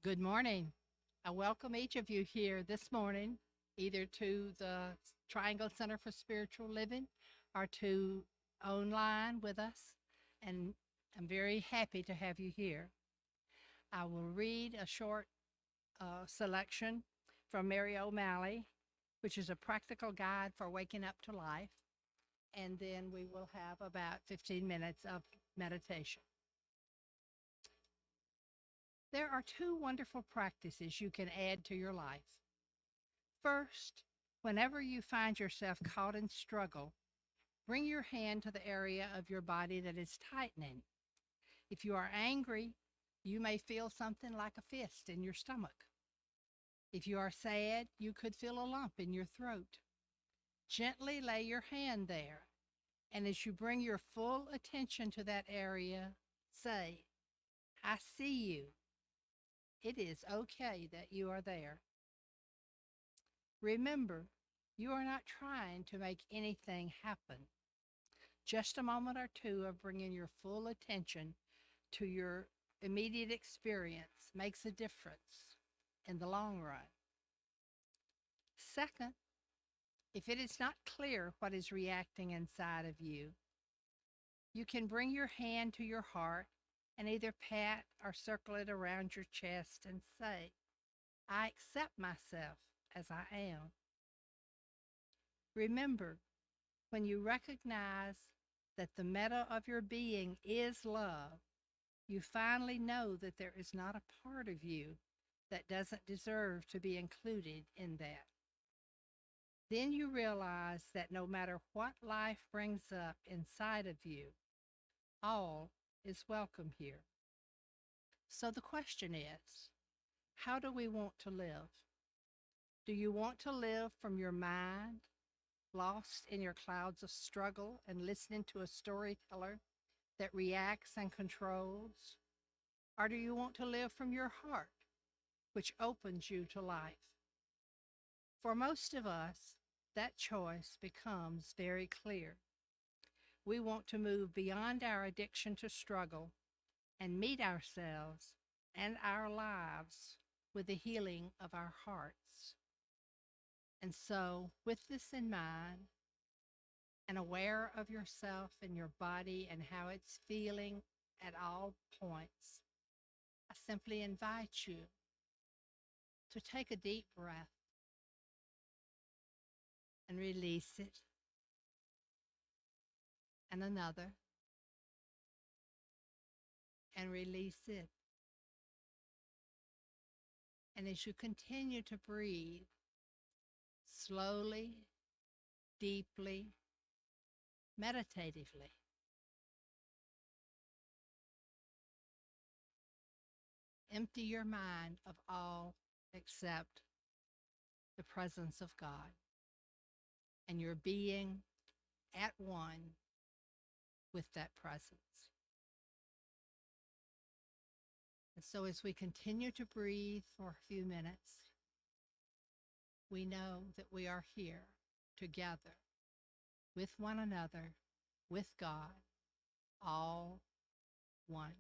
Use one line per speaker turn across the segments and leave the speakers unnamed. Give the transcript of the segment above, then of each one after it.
Good morning. I welcome each of you here this morning, either to the Triangle Center for Spiritual Living or to online with us. And I'm very happy to have you here. I will read a short selection from Mary O'Malley, which is a practical guide for waking up to life. And then we will have about 15 minutes of meditation. There are two wonderful practices you can add to your life. First, whenever you find yourself caught in struggle, bring your hand to the area of your body that is tightening. If you are angry, you may feel something like a fist in your stomach. If you are sad, you could feel a lump in your throat. Gently lay your hand there, and as you bring your full attention to that area, say, I see you. It is okay that you are there. Remember, you are not trying to make anything happen. Just a moment or two of bringing your full attention to your immediate experience makes a difference in the long run. Second, if it is not clear what is reacting inside of you, you can bring your hand to your heart and either pat or circle it around your chest and say, I accept myself as I am. Remember, when you recognize that the meta of your being is love, you finally know that there is not a part of you that doesn't deserve to be included in that. Then you realize that no matter what life brings up inside of you, all is welcome here. So the question is, how do we want to live? Do you want to live from your mind, lost in your clouds of struggle and listening to a storyteller that reacts and controls? Or do you want to live from your heart, which opens you to life? For most of us, that choice becomes very clear. We want to move beyond our addiction to struggle and meet ourselves and our lives with the healing of our hearts. And so, with this in mind, and aware of yourself and your body and how it's feeling at all points, I simply invite you to take a deep breath and release it, and another, and release it. And as you continue to breathe, slowly, deeply, meditatively, empty your mind of all except the presence of God and your being at one with that presence. And so as we continue to breathe for a few minutes, we know that we are here together with one another, with God, all one.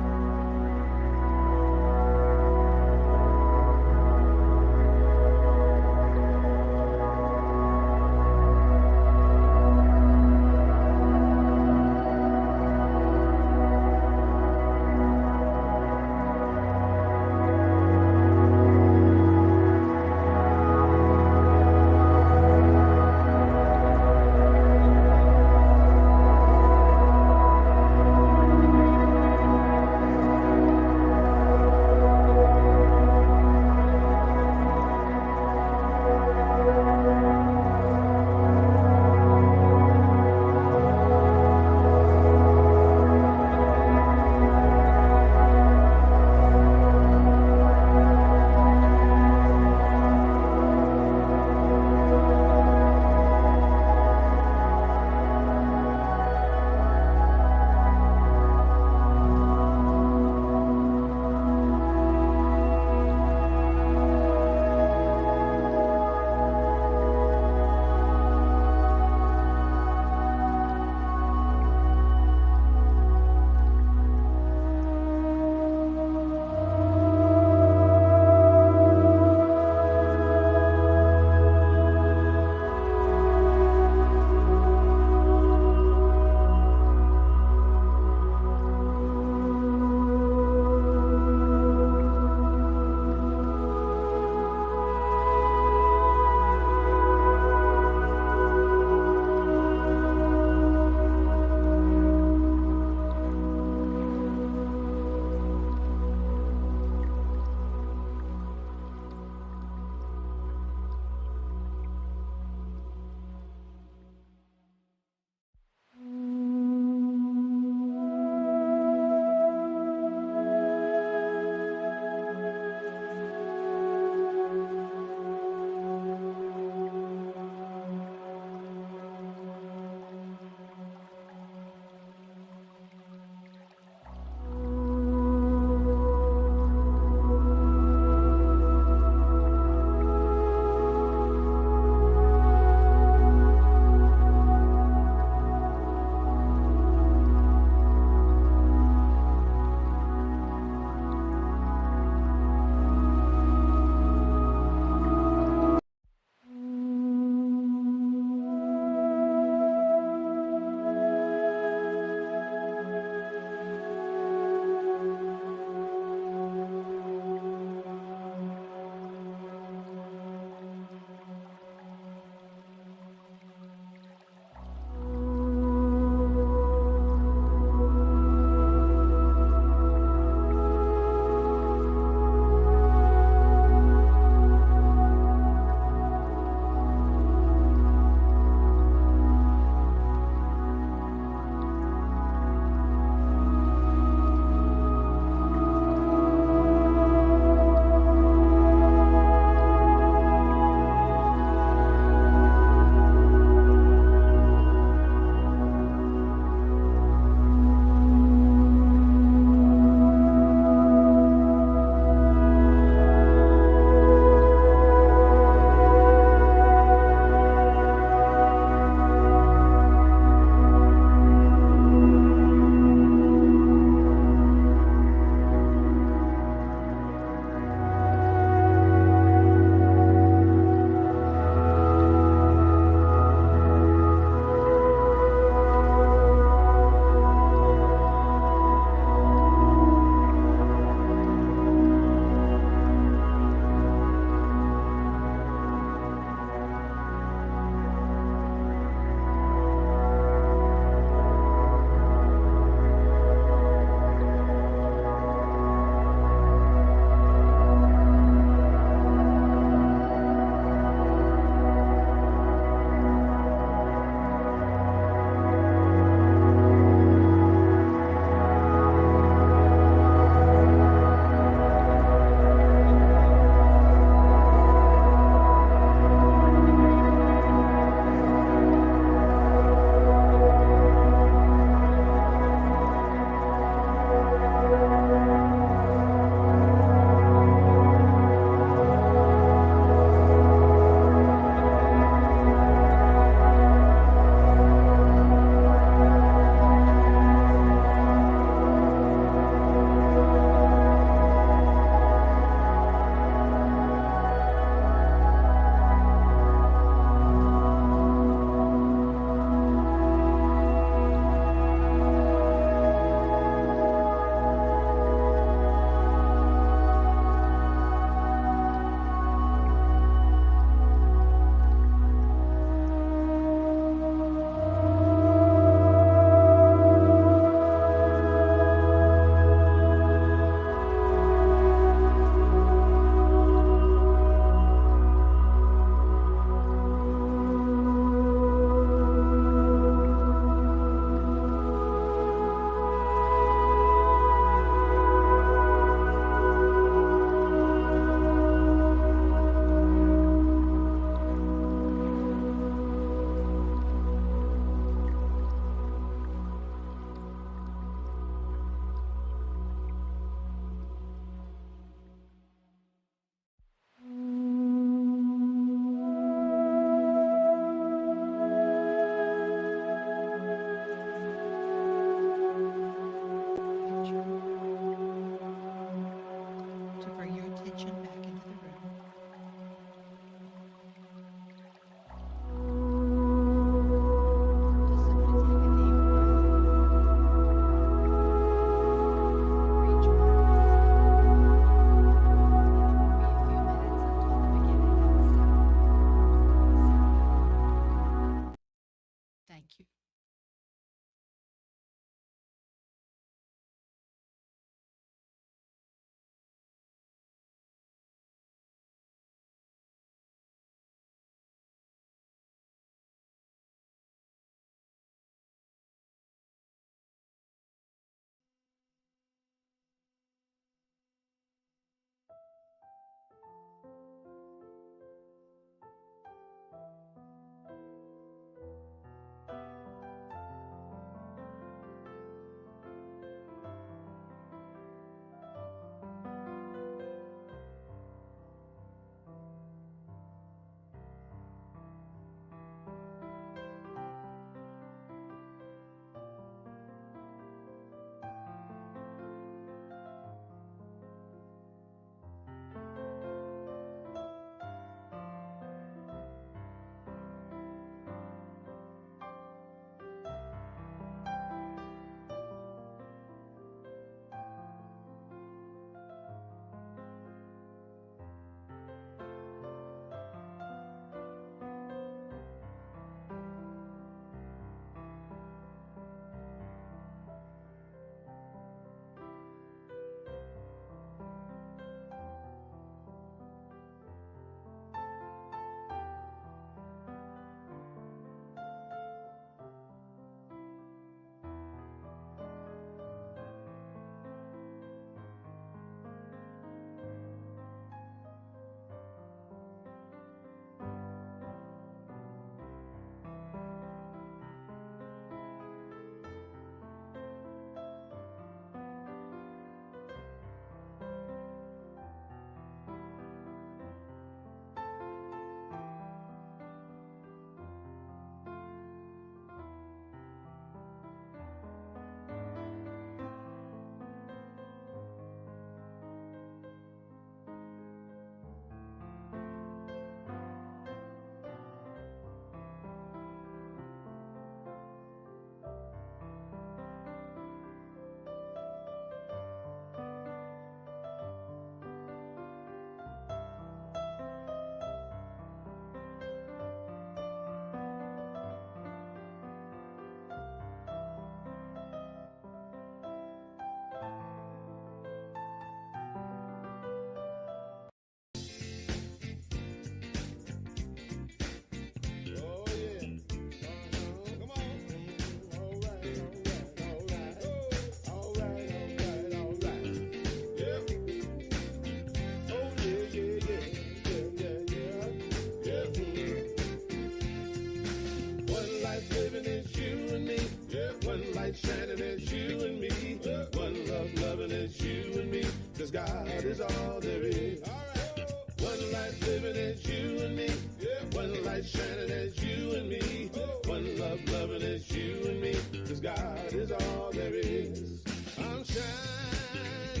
light shining as you and me. One love loving as you and me. 'Cause God is all there is. I'm shining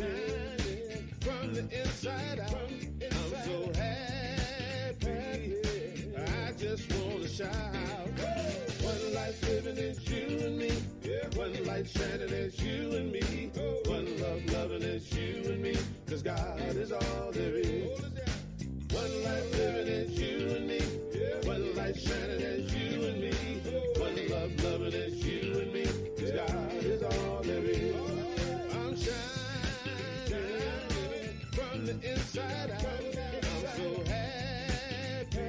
from the inside out. I'm so happy. I just wanna shout. One life living is you and me. One light shining as you and me. One love loving as you and me. 'Cause God is all there is. One life living as you and me. One light shining as you and me. One love loving as you and me. 'Cause God is all there is. I'm shining from the inside out. I'm so happy.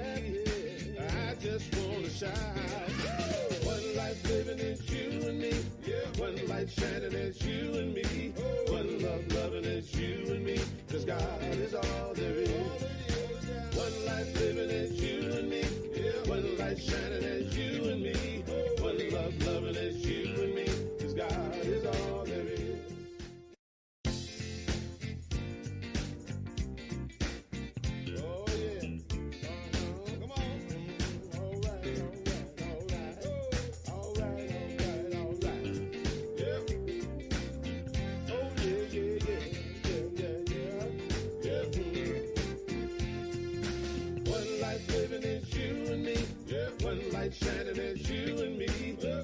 I just wanna shout. One life living is you and me. One light shining as you and me. One love loving as you and me. 'Cause God is all there is. One life living as you and me. One light shining as you and me. One love loving as you and me. 'Cause God is all there is. Oh yeah. Come on. All right. Yeah. Oh yeah. One life living is you and me. One light shining as you and me.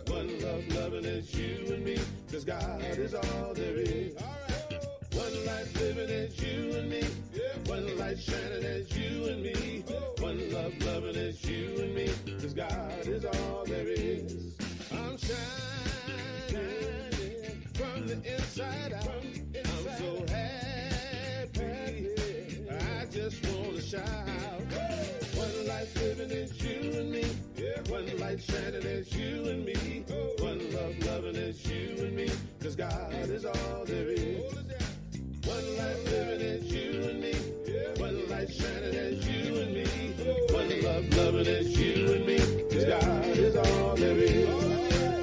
One love loving as you and me. 'Cause God is all there is. One life living as you and me. One light shining as you and me. One love loving as you and me. 'Cause God is all there is. I'm shining from the inside out. I'm so happy. I just wanna shout. One life living is you and me. One light shining as you and me. One love loving as you and me. 'Cause God is all there is. One life living as you and me. One light shining as you and me. One love loving as you and me. 'Cause God is all there is.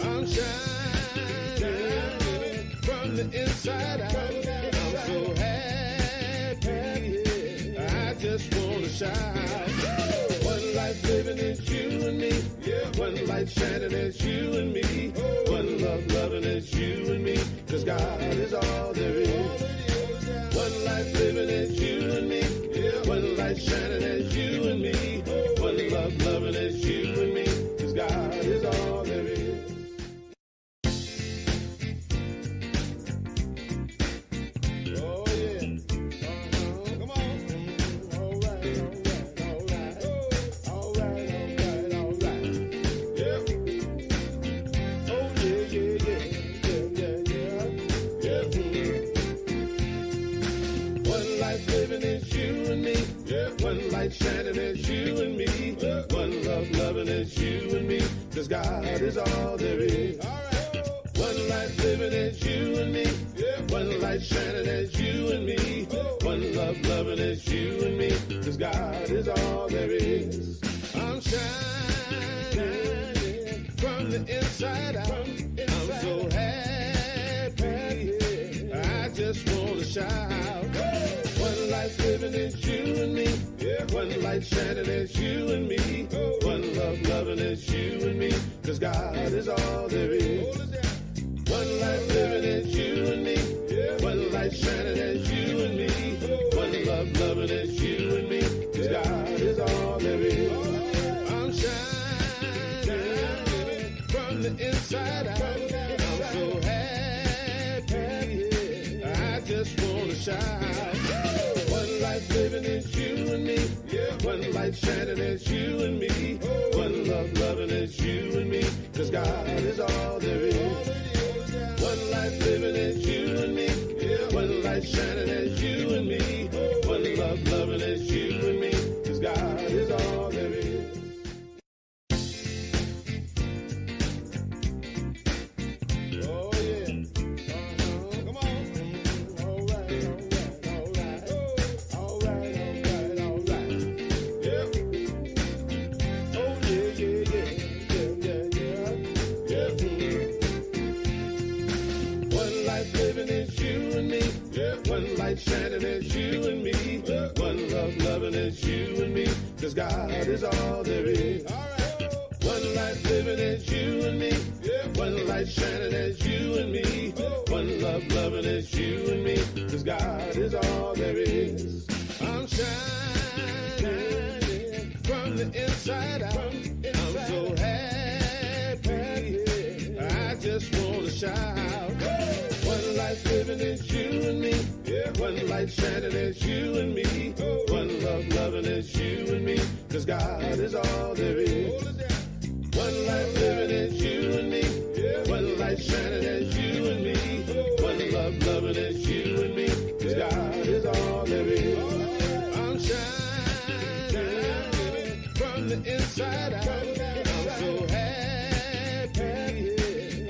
I'm shining from the inside out. I'm so happy. I just wanna shout. One life living is you and me. One light shining as you and me. One love loving as you and me. 'Cause God is all there is. One life living as you and me. One light shining as you and me. One love loving as you and me. 'Cause God is all there is. Oh yeah. Come on. All right. Yeah. Oh yeah. One life living as you and me. One light shining as you and me. One love loving as you and me. 'Cause God is all there is. One life living as you and me. One light shining as you and me. One love loving as you and me. 'Cause God is all there is. I'm shining from the inside out. I'm so happy. I just wanna shout. One life living as you and me. One light shining as you and me. One love loving as you and me. 'Cause God is all there is. One life living as you and me. One light shining as you and me. One love loving as you and me. 'Cause God is all there is. I'm shining from the inside out. I'm so happy. I just wanna shout. One life living as you and me. One light shining as you and me. One love loving as you and me. 'Cause God is all there is. One life living as you and me. One light shining as you and me. One love loving as you and me. 'Cause God is all there is. Oh yeah. Come on. All right. Yeah. Oh yeah. One life living is you and me. One is all there is. One life living is you and me. One light shining is you and me. One love loving is you and me. 'Cause God is all there is. I'm shining from the inside out. I'm so happy. I just wanna shout. One life living is you and me. One light shining is you and me. One love loving is you and me. 'Cause God is all there is. One life living is you and me. One light shining is you and me. One love loving is you and me. 'Cause God is all there is. I'm shining from the inside out. I'm so happy.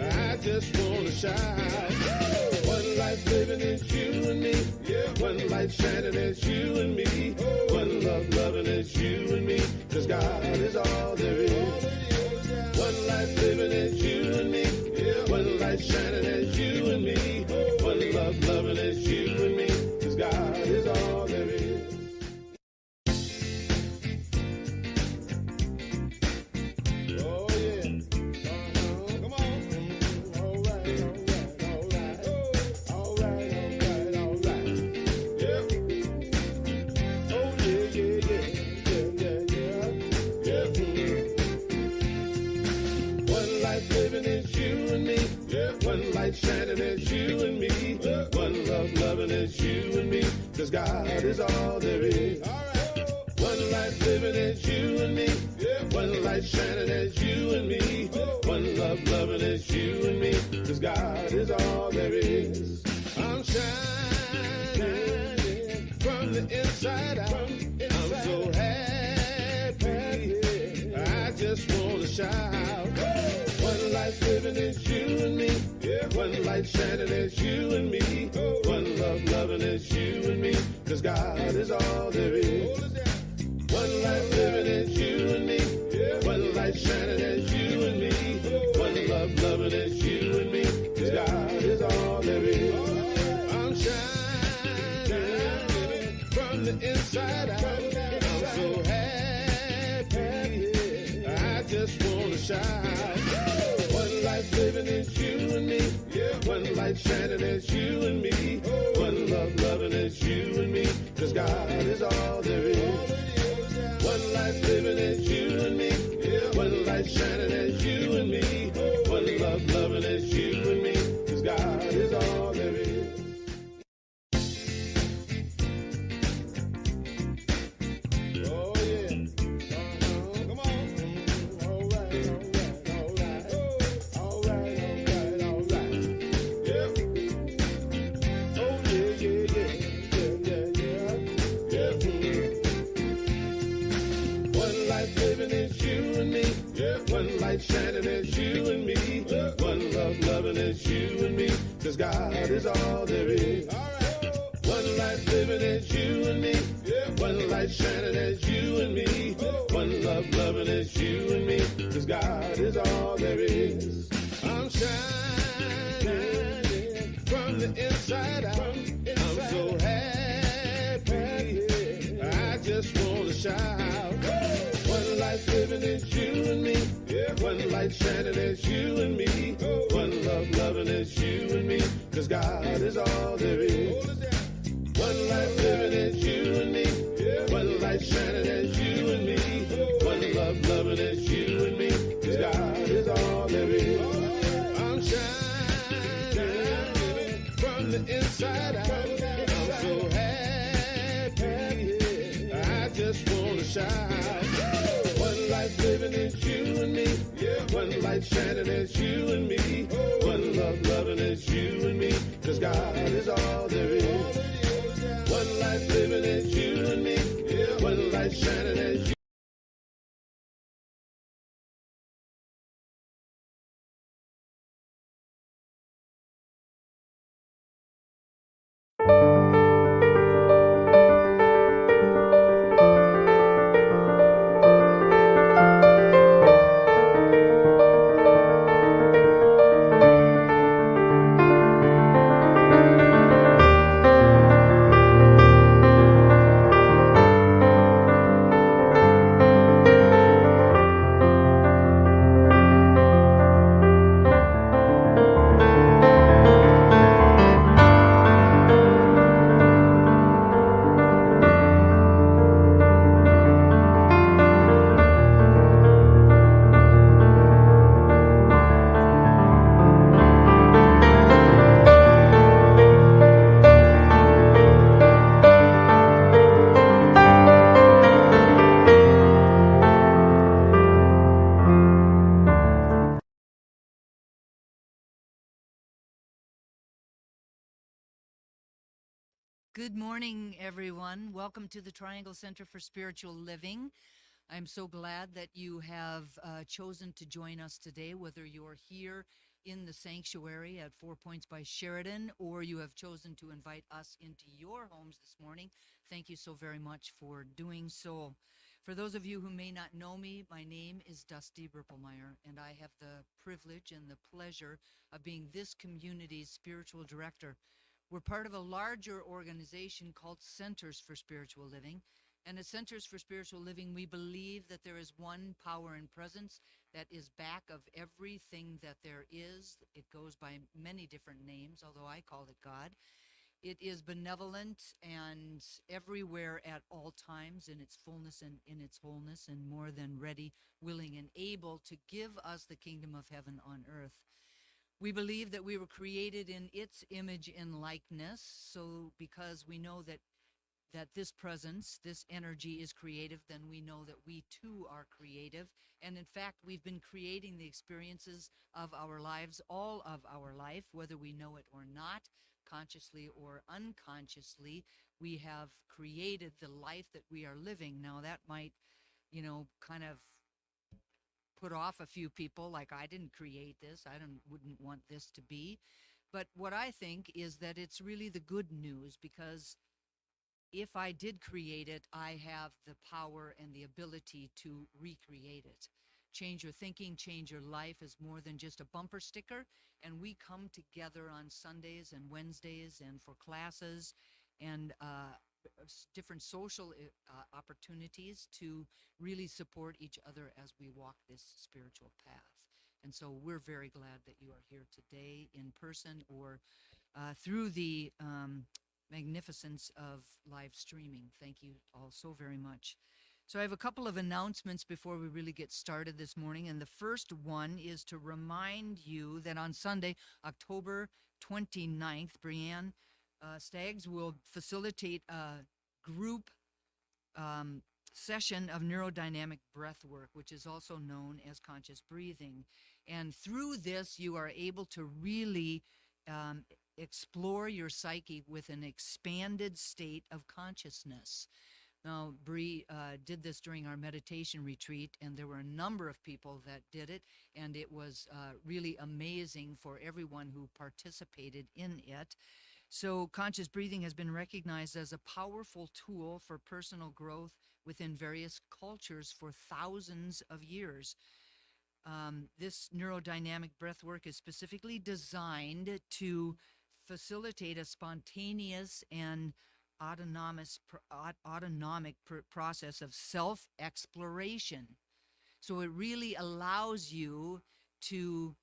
I just wanna shout. One life living is you and me. One light shining is you and me. One love loving is you and me. 'Cause God is all there is. One life living is you and me. One light shining is you and me. One love loving is you and me. 'Cause God is all there is. Oh yeah. Come on. All right. Yeah. Oh yeah. One life living is you and me. One light shining is you and me. One love loving is you and me. 'Cause God is all there is. One life living is you and me. One light shining is you and me. One love loving is you and me. 'Cause God is all there is. I'm shining from the inside out. I'm so happy. I just wanna shout. One life living is you and me. One light shining is you and me. One love loving is you and me. 'Cause God is all there is. One life living is you and me. One light shining is you and me. One love loving is you and me. 'Cause God is all there is. I'm shining from the inside out. I'm so happy. I just wanna shout. One life living is you and me. One light shining is you and me. One love loving is you and me. 'Cause God is all there is. One life living is you and me. One light shining is you and me. One love loving is you and me. 'Cause God is all there is. Oh yeah. Come on. All right. Yeah. Oh yeah. One life living is you and me. One light shining is you and me. One love loving is you and me. 'Cause God is all there is. One life living is you and me. One light shining is you and me. One love loving is you and me. 'Cause God is all there is. I'm shining from the inside out. I'm so happy. I just wanna shout. One life living is you and me. One light shining is you and me. One love loving is you and me. 'Cause God is all there is. One life living is you and me. One light shining is you and me. One love loving is you and me. 'Cause God is all there is. I'm shining from the inside out. I'm so happy. I just wanna shout. One life living is you and me. One light shining is you and me. One love loving is you and me. 'Cause God is all there is. One life living is you and me. One light shining is you.
Good morning, everyone. Welcome to the Triangle Center for Spiritual Living. I'm so glad that you have chosen to join us today, whether you're here in the sanctuary at 4 Points by Sheridan or you have chosen to invite us into your homes this morning. Thank you so very much for doing so. For those of you who may not know me, my name is Dusty Ripplemeyer, and I have the privilege and the pleasure of being this community's spiritual director. We're part of a larger organization called Centers for Spiritual Living. And at Centers for Spiritual Living, we believe that there is one power and presence that is back of everything that there is. It goes by many different names, although I call it God. It is benevolent and everywhere at all times in its fullness and in its wholeness, and more than ready, willing, and able to give us the kingdom of heaven on earth. We believe that we were created in its image and likeness. So because we know that this presence, this energy is creative, then we know that we too are creative. And in fact, we've been creating the experiences of our lives, all of our life, whether we know it or not, consciously or unconsciously. We have created the life that we are living. Now that might, kind of put off a few people, like I didn't create this, wouldn't want this to be. But what I think is that it's really the good news, because if I did create it, I have the power and the ability to recreate it. Change your thinking, change your life is more than just a bumper sticker. And we come together on Sundays and Wednesdays and for classes and different social opportunities to really support each other as we walk this spiritual path. And so we're very glad that you are here today in person or through the magnificence of live streaming. Thank you all so very much. So I have a couple of announcements before we really get started this morning. And the first one is to remind you that on Sunday, October 29th, Brianne Staggs will facilitate a group session of neurodynamic breath work, which is also known as conscious breathing. And through this, you are able to really explore your psyche with an expanded state of consciousness. Now, Bree did this during our meditation retreat, and there were a number of people that did it, and it was really amazing for everyone who participated in it. So conscious breathing has been recognized as a powerful tool for personal growth within various cultures for thousands of years. This neurodynamic breath work is specifically designed to facilitate a spontaneous and autonomic process of self-exploration. So it really allows you to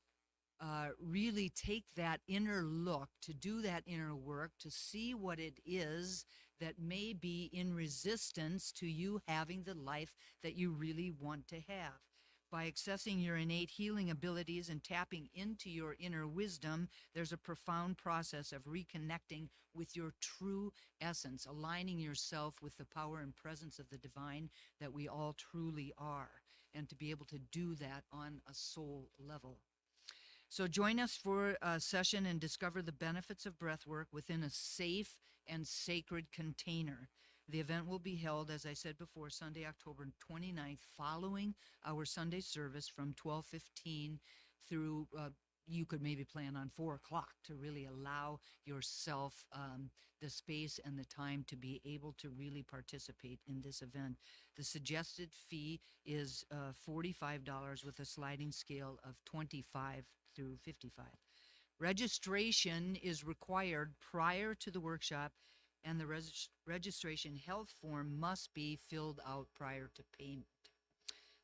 really take that inner look, to do that inner work, to see what it is that may be in resistance to you having the life that you really want to have. By accessing your innate healing abilities and tapping into your inner wisdom, there's a profound process of reconnecting with your true essence, aligning yourself with the power and presence of the divine that we all truly are, and to be able to do that on a soul level. So join us for a session and discover the benefits of breath work within a safe and sacred container. The event will be held, as I said before, Sunday, October 29th, following our Sunday service from 12:15 through, you could maybe plan on 4 o'clock to really allow yourself the space and the time to be able to really participate in this event. The suggested fee is $45 with a sliding scale of 25 through 55. Registration is required prior to the workshop, and the registration health form must be filled out prior to payment.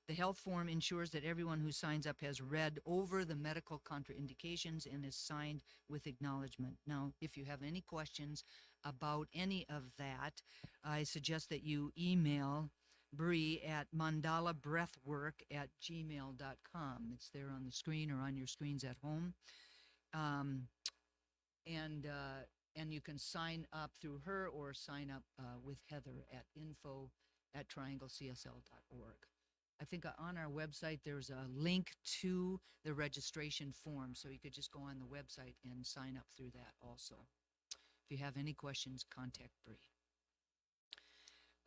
The health form ensures that everyone who signs up has read over the medical contraindications and is signed with acknowledgement. Now, if you have any questions about any of that, I suggest that you email Bree at mandalabreathwork@gmail.com. It's there on the screen or on your screens at home. And you can sign up through her or sign up with Heather at info@trianglecsl.org. I think on our website there's a link to the registration form, so you could just go on the website and sign up through that also. If you have any questions, contact Bree.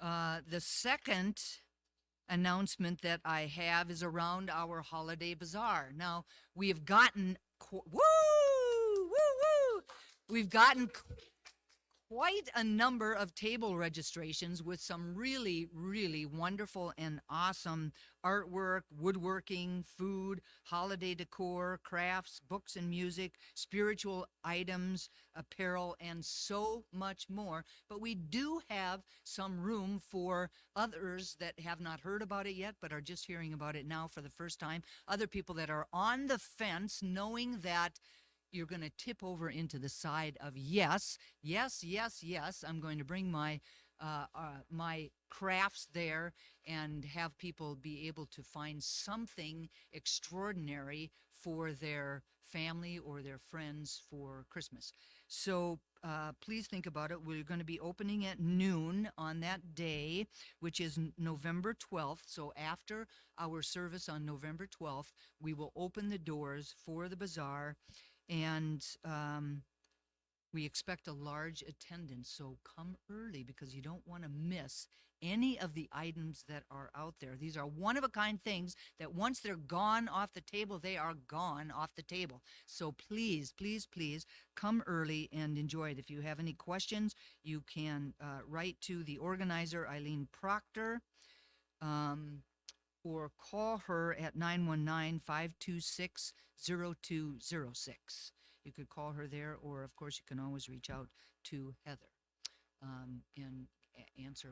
The second announcement that I have is around our holiday bazaar. Now, we have gotten, woo, woo, woo! We've gotten quite a number of table registrations with some really, really wonderful and awesome artwork, woodworking, food, holiday decor, crafts, books and music, spiritual items, apparel, and so much more. But we do have some room for others that have not heard about it yet, but are just hearing about it now for the first time. Other people that are on the fence, knowing that you're going to tip over into the side of yes, yes, yes, yes. I'm going to bring my my crafts there and have people be able to find something extraordinary for their family or their friends for Christmas. So please think about it. We're going to be opening at noon on that day, which is November 12th. So after our service on November 12th, we will open the doors for the bazaar. And we expect a large attendance, so come early because you don't want to miss any of the items that are out there. These are one-of-a-kind things that once they're gone off the table, they are gone off the table. So please, please, please come early and enjoy it. If you have any questions, you can write to the organizer, Eileen Proctor, or call her at 919-526-0206. You could call her there, or of course you can always reach out to Heather, and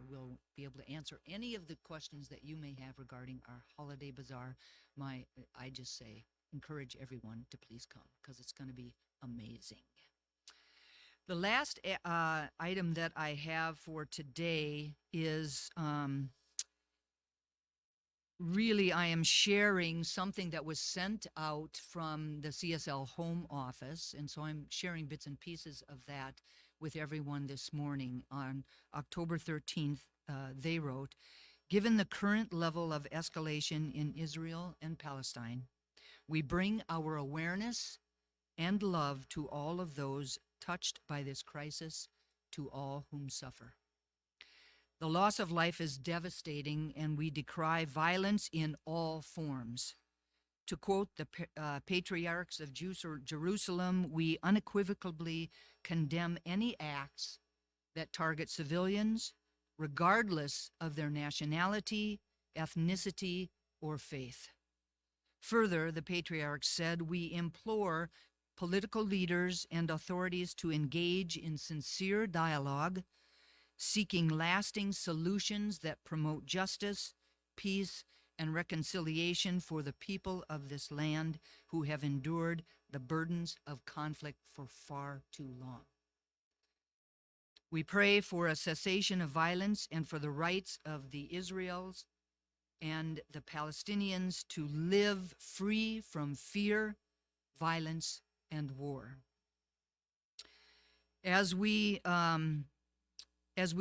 we'll be able to answer any of the questions that you may have regarding our holiday bazaar. I just say, encourage everyone to please come because it's going to be amazing. The last item that I have for today is really, I am sharing something that was sent out from the CSL home office, and so I'm sharing bits and pieces of that with everyone this morning. On October 13th, they wrote, "Given the current level of escalation in Israel and Palestine, we bring our awareness and love to all of those touched by this crisis, to all whom suffer. The loss of life is devastating, and we decry violence in all forms. To quote the patriarchs of Jerusalem, we unequivocally condemn any acts that target civilians, regardless of their nationality, ethnicity, or faith. Further, the patriarchs said, we implore political leaders and authorities to engage in sincere dialogue, seeking lasting solutions that promote justice, peace, and reconciliation for the people of this land who have endured the burdens of conflict for far too long. We pray for a cessation of violence and for the rights of the Israelis and the Palestinians to live free from fear, violence, and war." As we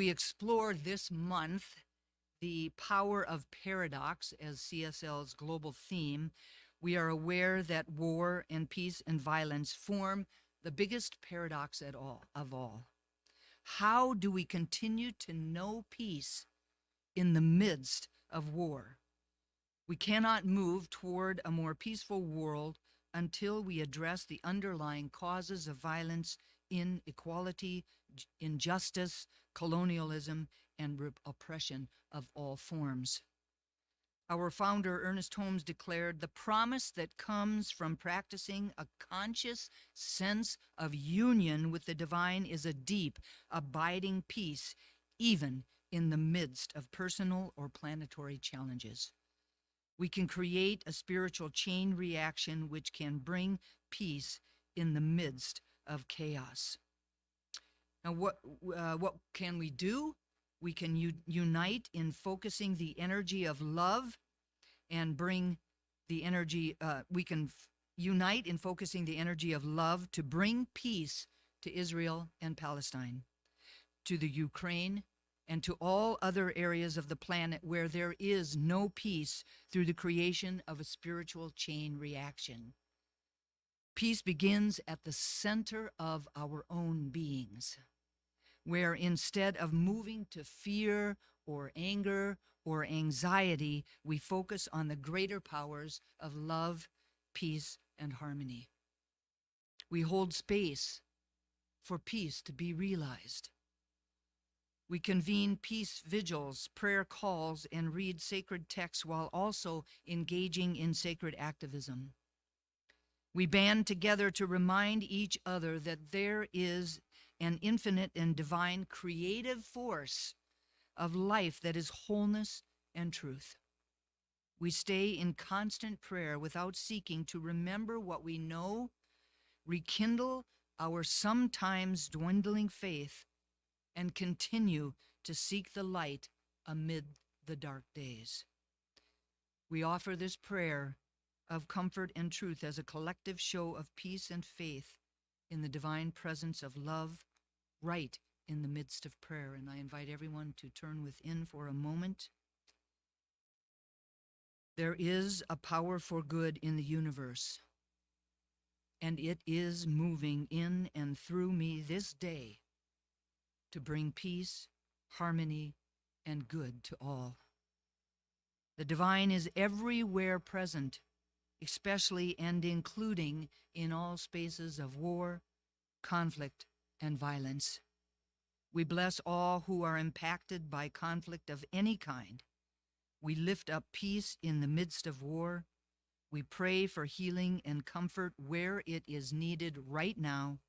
explore this month the power of paradox as CSL's global theme, we are aware that war and peace and violence form the biggest paradox of all. How do we continue to know peace in the midst of war? We cannot move toward a more peaceful world until we address the underlying causes of violence, inequality, injustice, colonialism, and oppression of all forms. Our founder, Ernest Holmes, declared, "The promise that comes from practicing a conscious sense of union with the divine is a deep, abiding peace, even in the midst of personal or planetary challenges. We can create a spiritual chain reaction which can bring peace in the midst of chaos." Now, what can we do? We can unite in focusing the energy of love and bring the energy, unite in focusing the energy of love to bring peace to Israel and Palestine, to the Ukraine, and to all other areas of the planet where there is no peace, through the creation of a spiritual chain reaction. Peace begins at the center of our own beings. where instead of moving to fear or anger or anxiety, we focus on the greater powers of love, peace, and harmony. We hold space for peace to be realized. We convene peace vigils, prayer calls, and read sacred texts while also engaging in sacred activism. We band together to remind each other that there is an infinite and divine creative force of life that is wholeness and truth. We stay in constant prayer without seeking to remember what we know, rekindle our sometimes dwindling faith, and continue to seek the light amid the dark days. We offer this prayer of comfort and truth as a collective show of peace and faith in the divine presence of love right in the midst of prayer. And I invite everyone to turn within for a moment. There is a power for good in the universe, and it is moving in and through me this day to bring peace, harmony, and good to all. The divine is everywhere present, especially and including in all spaces of war, conflict, and violence. We bless all who are impacted by conflict of any kind. We lift up peace in the midst of war. We pray for healing and comfort where it is needed right now.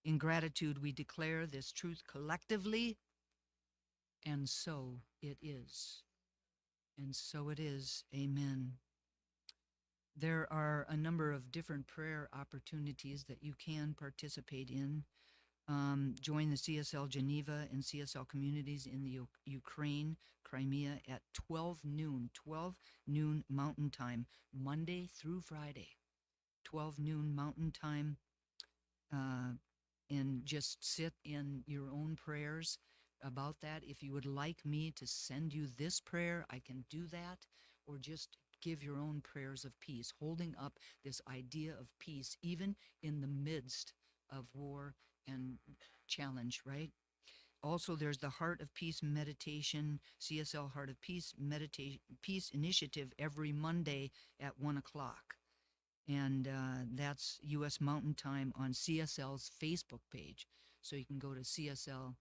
In gratitude, we declare this truth collectively, and so it is. And so it is. Amen. There are a number of different prayer opportunities that you can participate in. Join the CSL Geneva and CSL communities in the Ukraine, Crimea at 12 noon Mountain Time, Monday through Friday, 12 noon Mountain Time, and just sit in your own prayers about that. If you would like me to send you this prayer, I can do that, or just give your own prayers of peace, holding up this idea of peace, even in the midst of war and challenge, right? Also, there's the Heart of Peace meditation, CSL Heart of Peace meditation, Peace Initiative every Monday at 1 o'clock. And that's U.S. Mountain Time on CSL's Facebook page. So you can go to csl.com,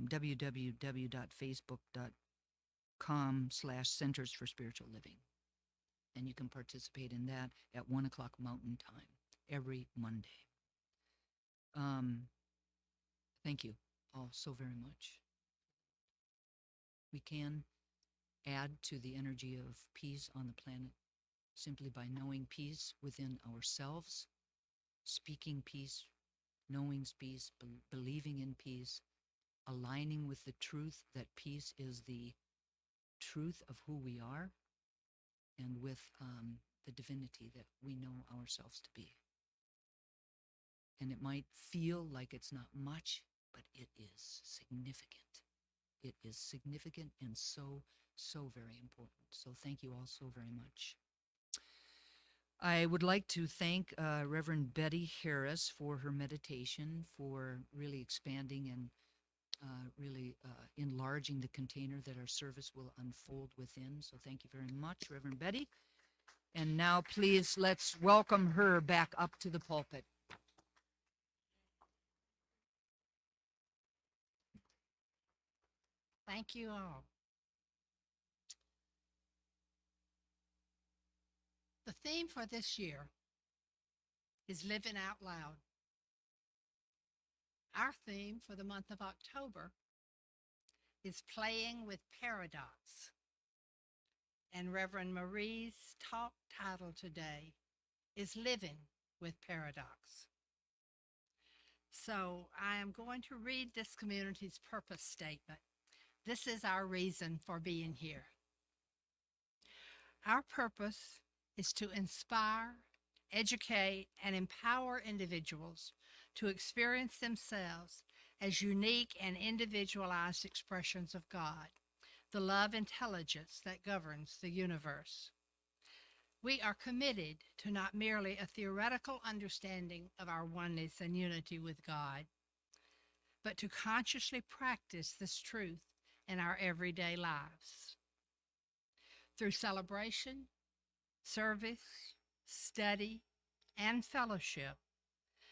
www.facebook.com/Centers for Spiritual Living. And you can participate in that at 1 o'clock Mountain Time every Monday. Thank you all so very much. We can add to the energy of peace on the planet simply by knowing peace within ourselves, speaking peace, knowing peace, believing in peace, aligning with the truth that peace is the truth of who we are, and with the divinity that we know ourselves to be. And it might feel like it's not much, but it is significant. It is significant and so, so very important. So thank you all so very much. I would like to thank Reverend Betty Harris for her meditation, for really expanding and really enlarging the container that our service will unfold within. So thank you very much, Reverend Betty. And now please let's welcome her back up to the pulpit.
Thank you all. The theme for this year is Living Out Loud. Our theme for the month of October is Playing with Paradox. And Reverend Marie's talk title today is Living with Paradox. So I am going to read this community's purpose statement. This is our reason for being here. Our purpose is to inspire, educate, and empower individuals to experience themselves as unique and individualized expressions of God, the love intelligence that governs the universe. We are committed to not merely a theoretical understanding of our oneness and unity with God, but to consciously practice this truth in our everyday lives. Through celebration, service, study, and fellowship,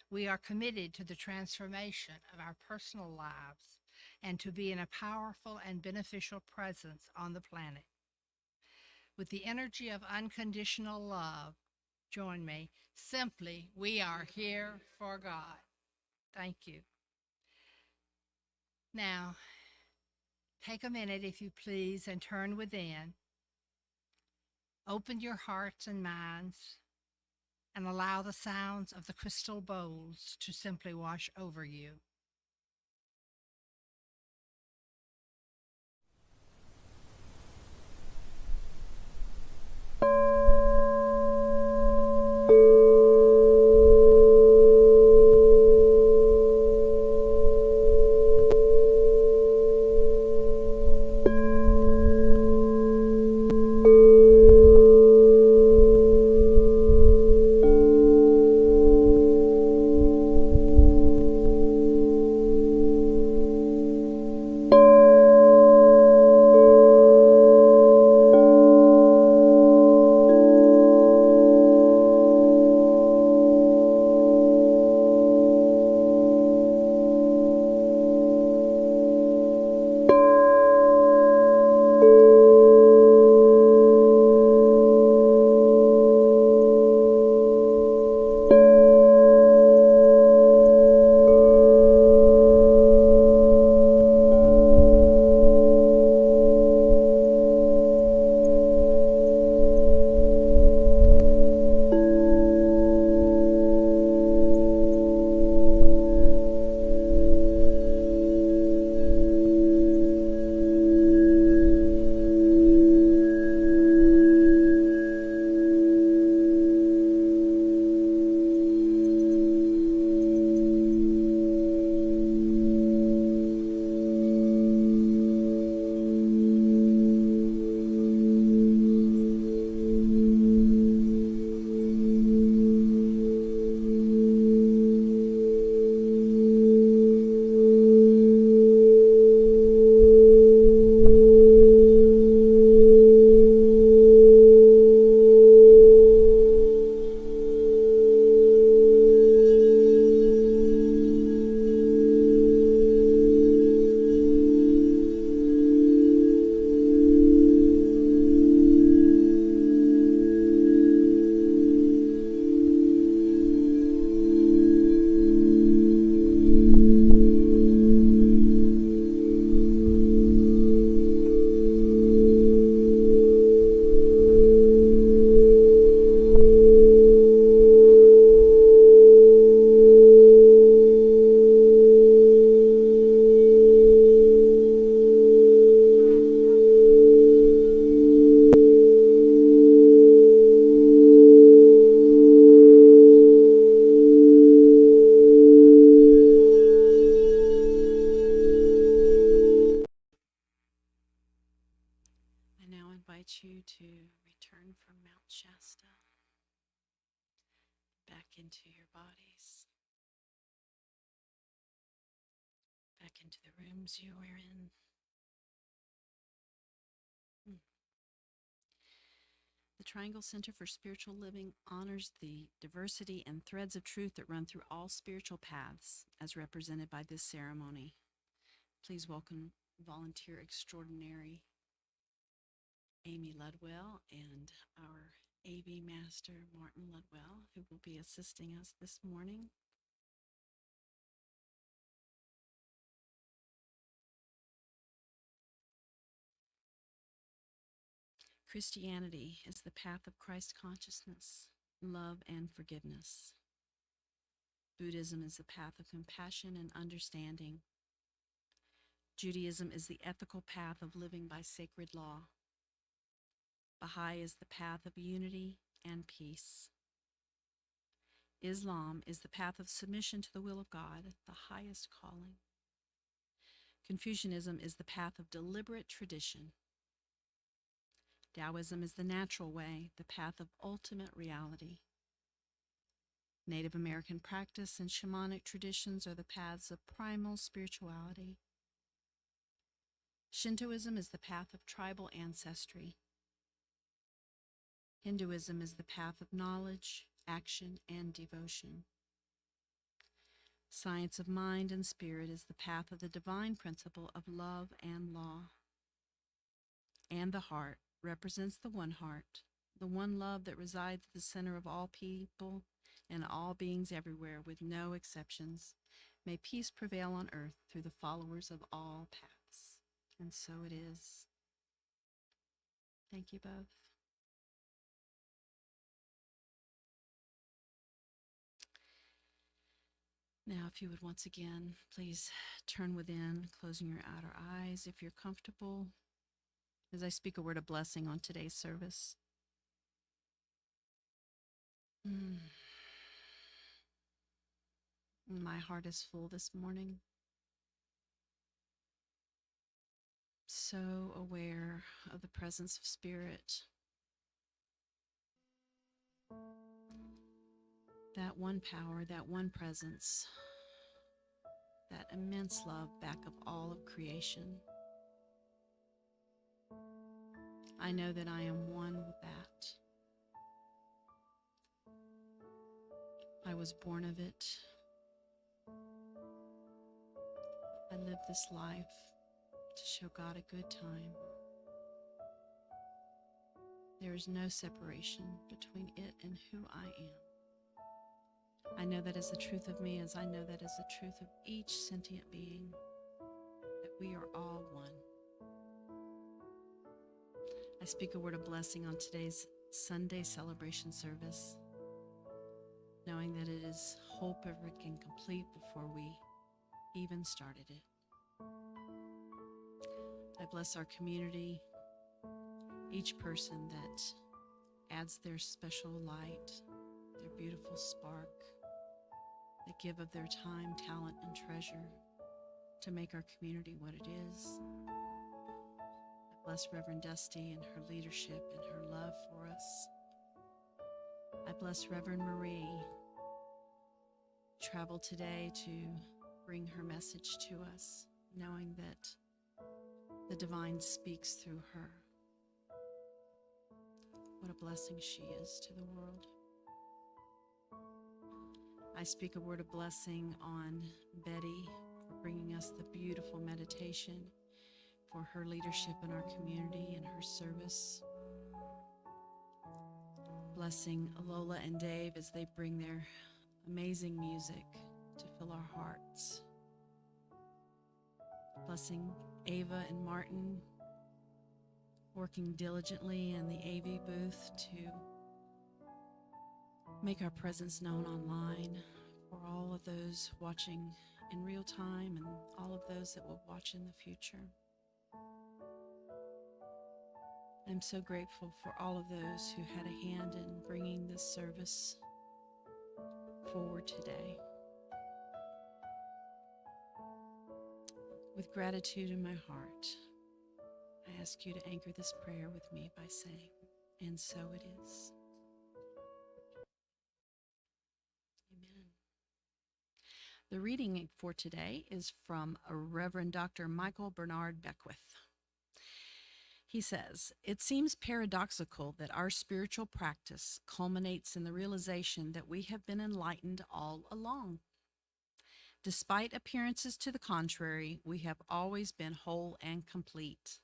we are committed to the transformation of our personal lives and to being a powerful and beneficial presence on the planet. With the energy of unconditional love, join me. Simply, we are here for God. Thank you. Now, take a minute, if you please, and turn within. Open your hearts and minds and allow the sounds of the crystal bowls to simply wash over you.
invite you to return from Mount Shasta back into your bodies, back into the rooms you were in. The Triangle Center for Spiritual Living honors the diversity and threads of truth that run through all spiritual paths as represented by this ceremony. Please welcome volunteer extraordinary Amy Ludwell and our AV Master Martin Ludwell, who will be assisting us this morning. Christianity is the path of Christ consciousness, love, and forgiveness. Buddhism is the path of compassion and understanding. Judaism is the ethical path of living by sacred law. Baha'i is the path of unity and peace. Islam is the path of submission to the will of God, the highest calling. Confucianism is the path of deliberate tradition. Taoism is the natural way, the path of ultimate reality. Native American practice and shamanic traditions are the paths of primal spirituality. Shintoism is the path of tribal ancestry. Hinduism is the path of knowledge, action, and devotion. Science of mind and spirit is the path of the divine principle of love and law. And the heart represents the one love that resides at the center of all people and all beings everywhere, with no exceptions. May peace prevail on earth through the followers of all paths. And so it is. Thank you both. Now, if you would once again, please turn within, closing your outer eyes if you're comfortable, as I speak a word of blessing on today's service. My heart is full this morning. So aware of the presence of Spirit. That one power, that one presence, that immense love back of all of creation. I know that I am one with that. I was born of it. I live this life to show God a good time. There is no separation between it and who I am. I know that is the truth of me, as I know that is the truth of each sentient being, that we are all one. I speak a word of blessing on today's Sunday celebration service, knowing that it is whole, perfect, and complete before we even started it. I bless our community, each person that adds their special light, their beautiful spark, that give of their time, talent, and treasure to make our community what it is. I bless Reverend Dusty and her leadership and her love for us. I bless Reverend Marie, traveled today to bring her message to us, knowing that the divine speaks through her. What a blessing she is to the world. I speak a word of blessing on Betty for bringing us the beautiful meditation, for her leadership in our community and her service. Blessing Lola and Dave as they bring their amazing music to fill our hearts. Blessing Ava and Martin, working diligently in the AV booth to make our presence known online for all of those watching in real time and all of those that will watch in the future. I'm so grateful for all of those who had a hand in bringing this service forward today. With gratitude in my heart, I ask you to anchor this prayer with me by saying, "And so it is." Amen. The reading for today is from Reverend Dr. Michael Bernard Beckwith. He says, "It seems paradoxical that our spiritual practice culminates in the realization that we have been enlightened all along. Despite appearances to the contrary, we have always been whole and complete.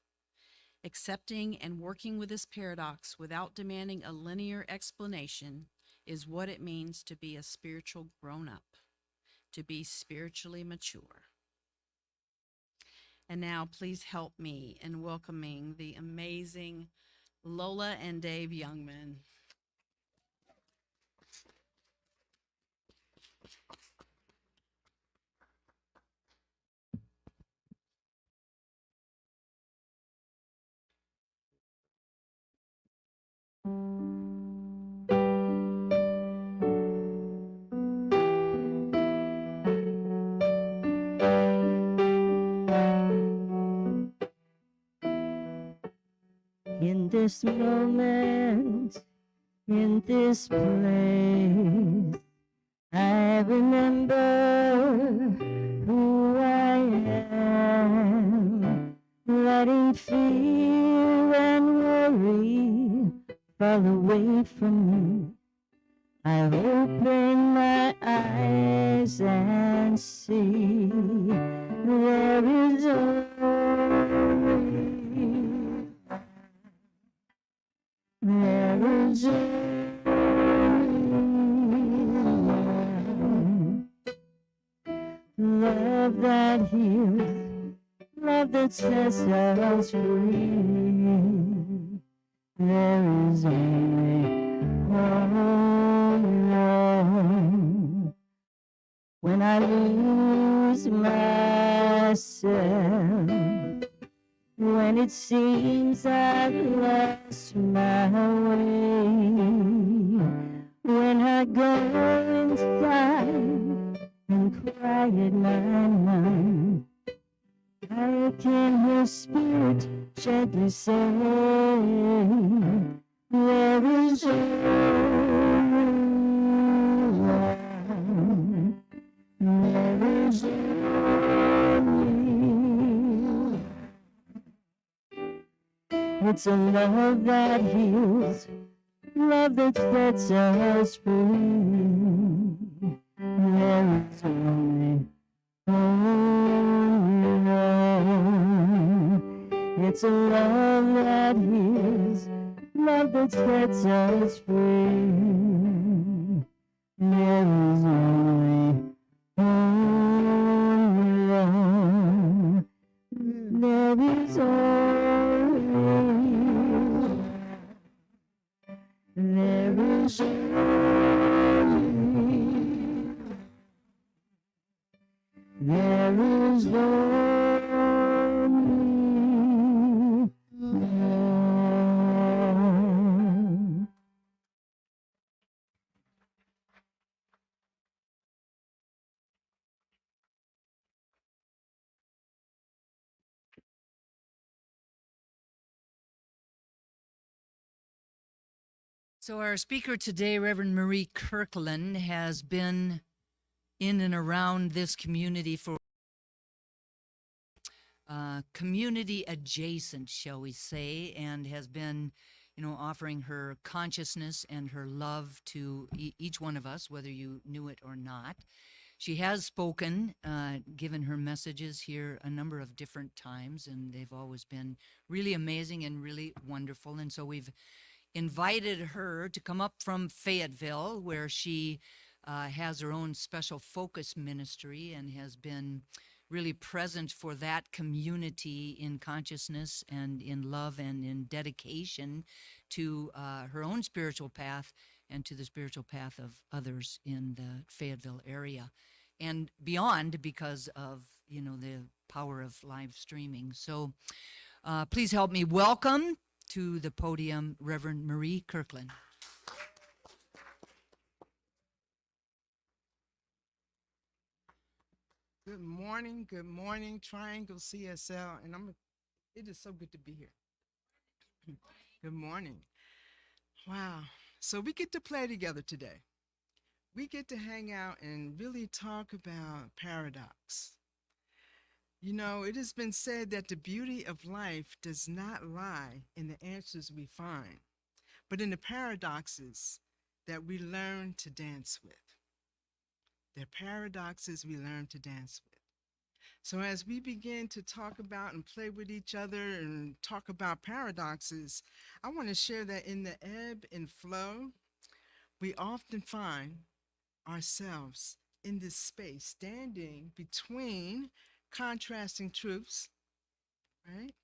Accepting and working with this paradox without demanding a linear explanation is what it means to be a spiritual grown-up, to be spiritually mature." And now please help me in welcoming the amazing Lola and Dave Youngman.
In the this moment, in this place, I remember who I am, letting fear and worry fall away from me. I open my eyes and see there is only, there is only love that heals, love that sets us free. There is only one. When I lose myself, when it seems I've lost my way, when I go inside and cry at my mind, I can hear spirit gently say, there is one, there is only. It's a love that heals, love that sets us free. There is only one. It's a love that heals, love that sets us free. There is only one. There is only, there is only, there is only one.
So, our speaker today, Reverend Marie Kirkland, has been in and around this community for community adjacent, shall we say, and has been, offering her consciousness and her love to each one of us, whether you knew it or not. She has spoken, given her messages here a number of different times, and they've always been really amazing and really wonderful. And so we've invited her to come up from Fayetteville, where she has her own special focus ministry and has been really present for that community in consciousness and in love and in dedication to her own spiritual path and to the spiritual path of others in the Fayetteville area and beyond, because of the power of live streaming. So please help me welcome to the podium Reverend Marie Kirkland.
Good morning, Triangle CSL, and it is so good to be here. Good morning. Wow. So we get to play together today. We get to hang out and really talk about paradox. It has been said that the beauty of life does not lie in the answers we find, but in the paradoxes that we learn to dance with. They're paradoxes we learn to dance with. So as we begin to talk about and play with each other and talk about paradoxes, I want to share that in the ebb and flow, we often find ourselves in this space, standing between contrasting truths, right?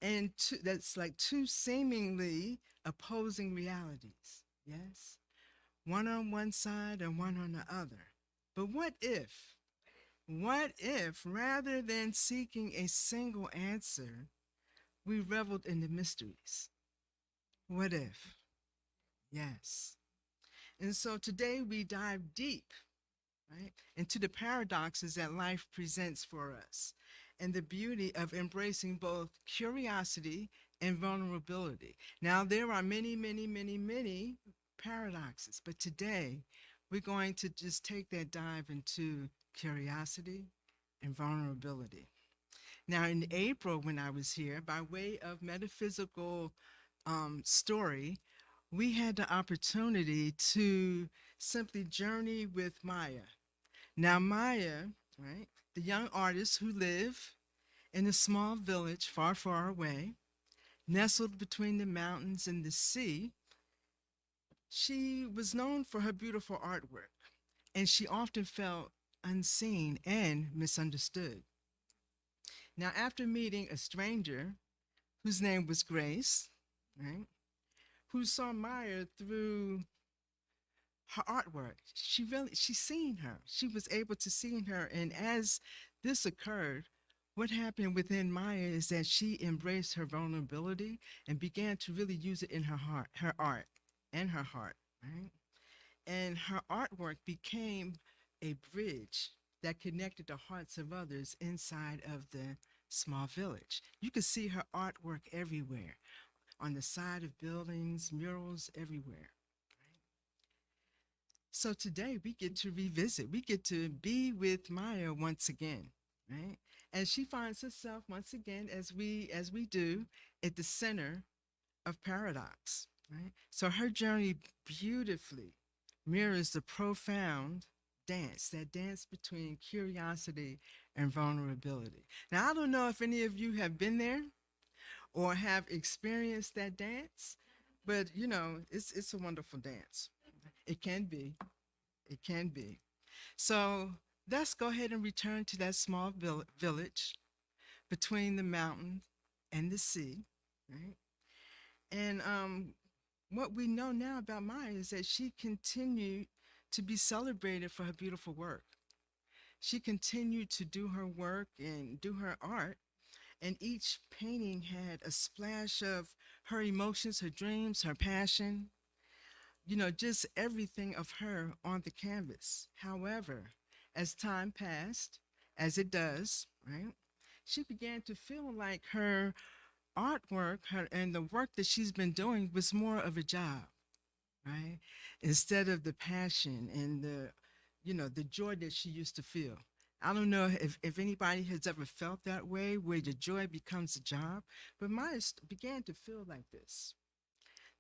And that's like two seemingly opposing realities, yes? One on one side and one on the other. But what if, rather than seeking a single answer, we reveled in the mysteries? What if? Yes. And so today we dive deep, right, into the paradoxes that life presents for us and the beauty of embracing both curiosity and vulnerability. Now, there are many, many, many, many paradoxes, but today we're going to just take that dive into curiosity and vulnerability. Now, in April, when I was here, by way of metaphysical story, we had the opportunity to simply journey with Maya. Now, Maya, right, the young artist who lived in a small village far, far away, nestled between the mountains and the sea, she was known for her beautiful artwork, and she often felt unseen and misunderstood. Now, after meeting a stranger whose name was Grace, right, who saw Maya through her artwork, she seen her. She was able to see her, and as this occurred, what happened within Maya is that she embraced her vulnerability and began to really use it in her heart, her art, and her heart, right? And her artwork became a bridge that connected the hearts of others inside of the small village. You could see her artwork everywhere, on the side of buildings, murals everywhere. So today we get to revisit, we get to be with Maya once again, right? And she finds herself once again, as we do, at the center of paradox, right? So her journey beautifully mirrors the profound dance, that dance between curiosity and vulnerability. Now, I don't know if any of you have been there or have experienced that dance, but you know, it's a wonderful dance. It can be. It can be. So let's go ahead and return to that small village between the mountain and the sea, right? And what we know now about Maya is that she continued to be celebrated for her beautiful work. She continued to do her work and do her art, and each painting had a splash of her emotions, her dreams, her passion, you know, just everything of her on the canvas. However, as time passed, as it does, right, she began to feel like her artwork and the work that she's been doing was more of a job, right? Instead of the passion and the joy that she used to feel. I don't know if anybody has ever felt that way, where the joy becomes a job, but Maya began to feel like this.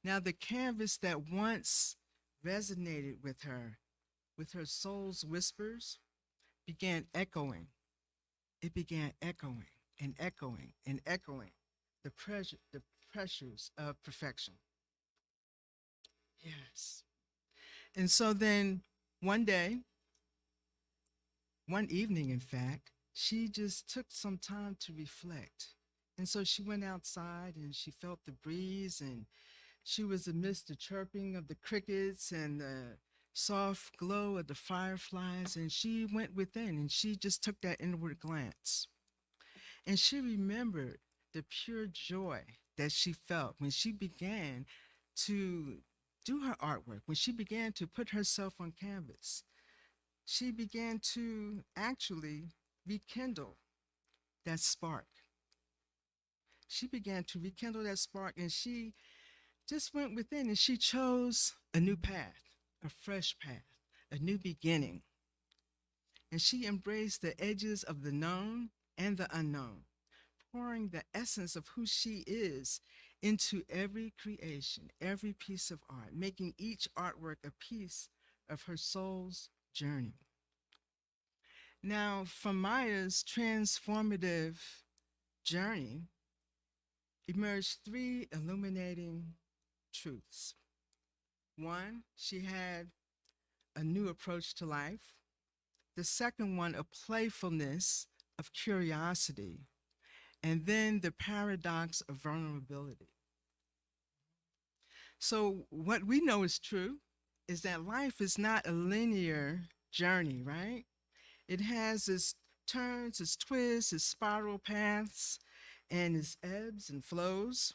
Now, the canvas that once resonated with her soul's whispers, began echoing. It began echoing and echoing and echoing the pressures of perfection. Yes. And so then one day, one evening, in fact, she just took some time to reflect. And so she went outside and she felt the breeze, and she was amidst the chirping of the crickets and the soft glow of the fireflies. And she went within and she just took that inward glance. And she remembered the pure joy that she felt when she began to do her artwork, when she began to put herself on canvas. She began to actually rekindle that spark. She began to rekindle that spark, and she just went within and she chose a new path, a fresh path, a new beginning. And she embraced the edges of the known and the unknown, pouring the essence of who she is into every creation, every piece of art, making each artwork a piece of her soul's journey. Now, from Maya's transformative journey emerged three illuminating truths. One, she had a new approach to life. The second one, a playfulness of curiosity. And then the paradox of vulnerability. So what we know is true is that life is not a linear journey, right? It has its turns, its twists, its spiral paths, and its ebbs and flows,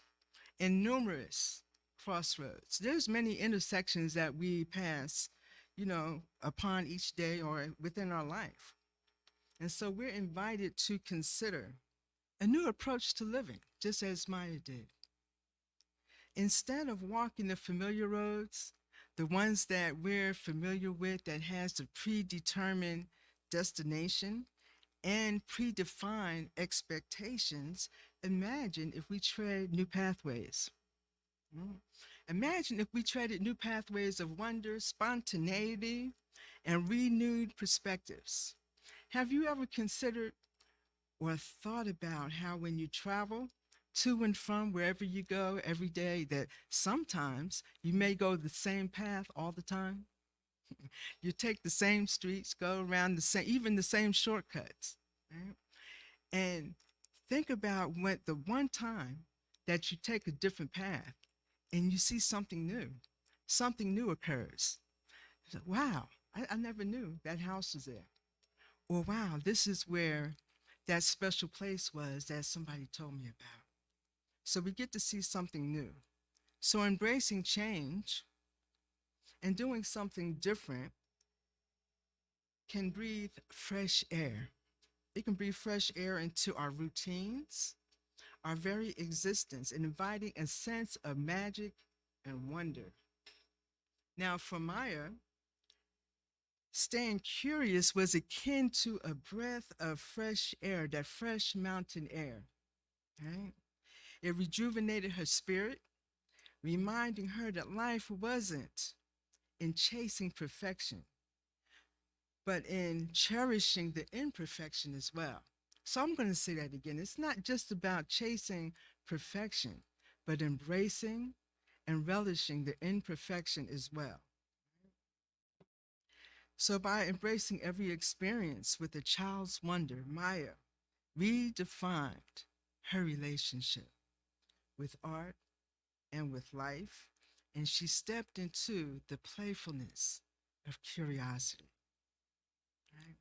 and numerous crossroads. There's many intersections that we pass, upon each day or within our life. And so we're invited to consider a new approach to living, just as Maya did. Instead of walking the familiar roads, the ones that we're familiar with that has a predetermined destination and predefined expectations, imagine if we tread new pathways. Mm. Imagine if we treaded new pathways of wonder, spontaneity, and renewed perspectives. Have you ever considered or thought about how when you travel to and from wherever you go every day, that sometimes you may go the same path all the time? You take the same streets, go around the same, even the same shortcuts, right? And think about when the one time that you take a different path and you see something new occurs. It's like, wow, I never knew that house was there. Or wow, this is where that special place was that somebody told me about. So we get to see something new. So embracing change and doing something different can breathe fresh air. It can breathe fresh air into our routines, our very existence, and inviting a sense of magic and wonder. Now, for Maya, staying curious was akin to a breath of fresh air, that fresh mountain air, right? It rejuvenated her spirit, reminding her that life wasn't in chasing perfection, but in cherishing the imperfection as well. So I'm going to say that again. It's not just about chasing perfection, but embracing and relishing the imperfection as well. So by embracing every experience with a child's wonder, Maya redefined her relationship with art and with life, and she stepped into the playfulness of curiosity. Right?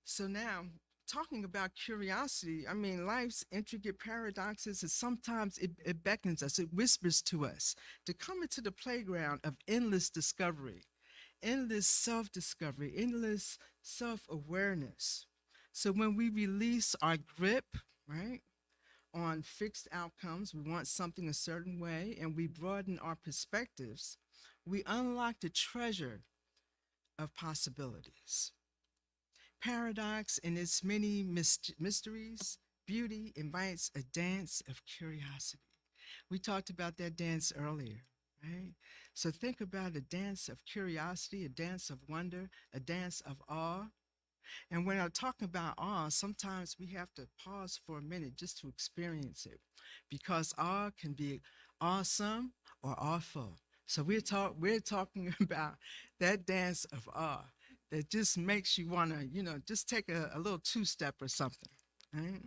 So now, talking about curiosity, I mean, life's intricate paradoxes, is sometimes it beckons us, it whispers to us to come into the playground of endless discovery, endless self-discovery, endless self-awareness. So when we release our grip, right, on fixed outcomes, we want something a certain way, and we broaden our perspectives, we unlock the treasure of possibilities. Paradox and its many mysteries, beauty invites a dance of curiosity. We talked about that dance earlier, right? So think about a dance of curiosity, a dance of wonder, a dance of awe. And when I talk about awe, sometimes we have to pause for a minute just to experience it, because awe can be awesome or awful. So we're talking about that dance of awe that just makes you want to, just take a little two-step or something, right?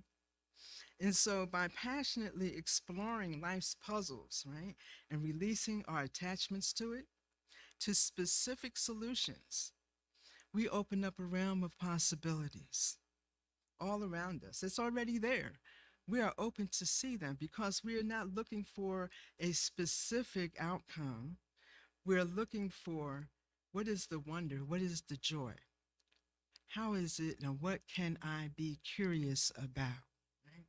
And so by passionately exploring life's puzzles, right, and releasing our attachments to it, to specific solutions, we open up a realm of possibilities all around us. It's already there. We are open to see them because we are not looking for a specific outcome. We're looking for, what is the wonder? What is the joy? How is it, and what can I be curious about? Right?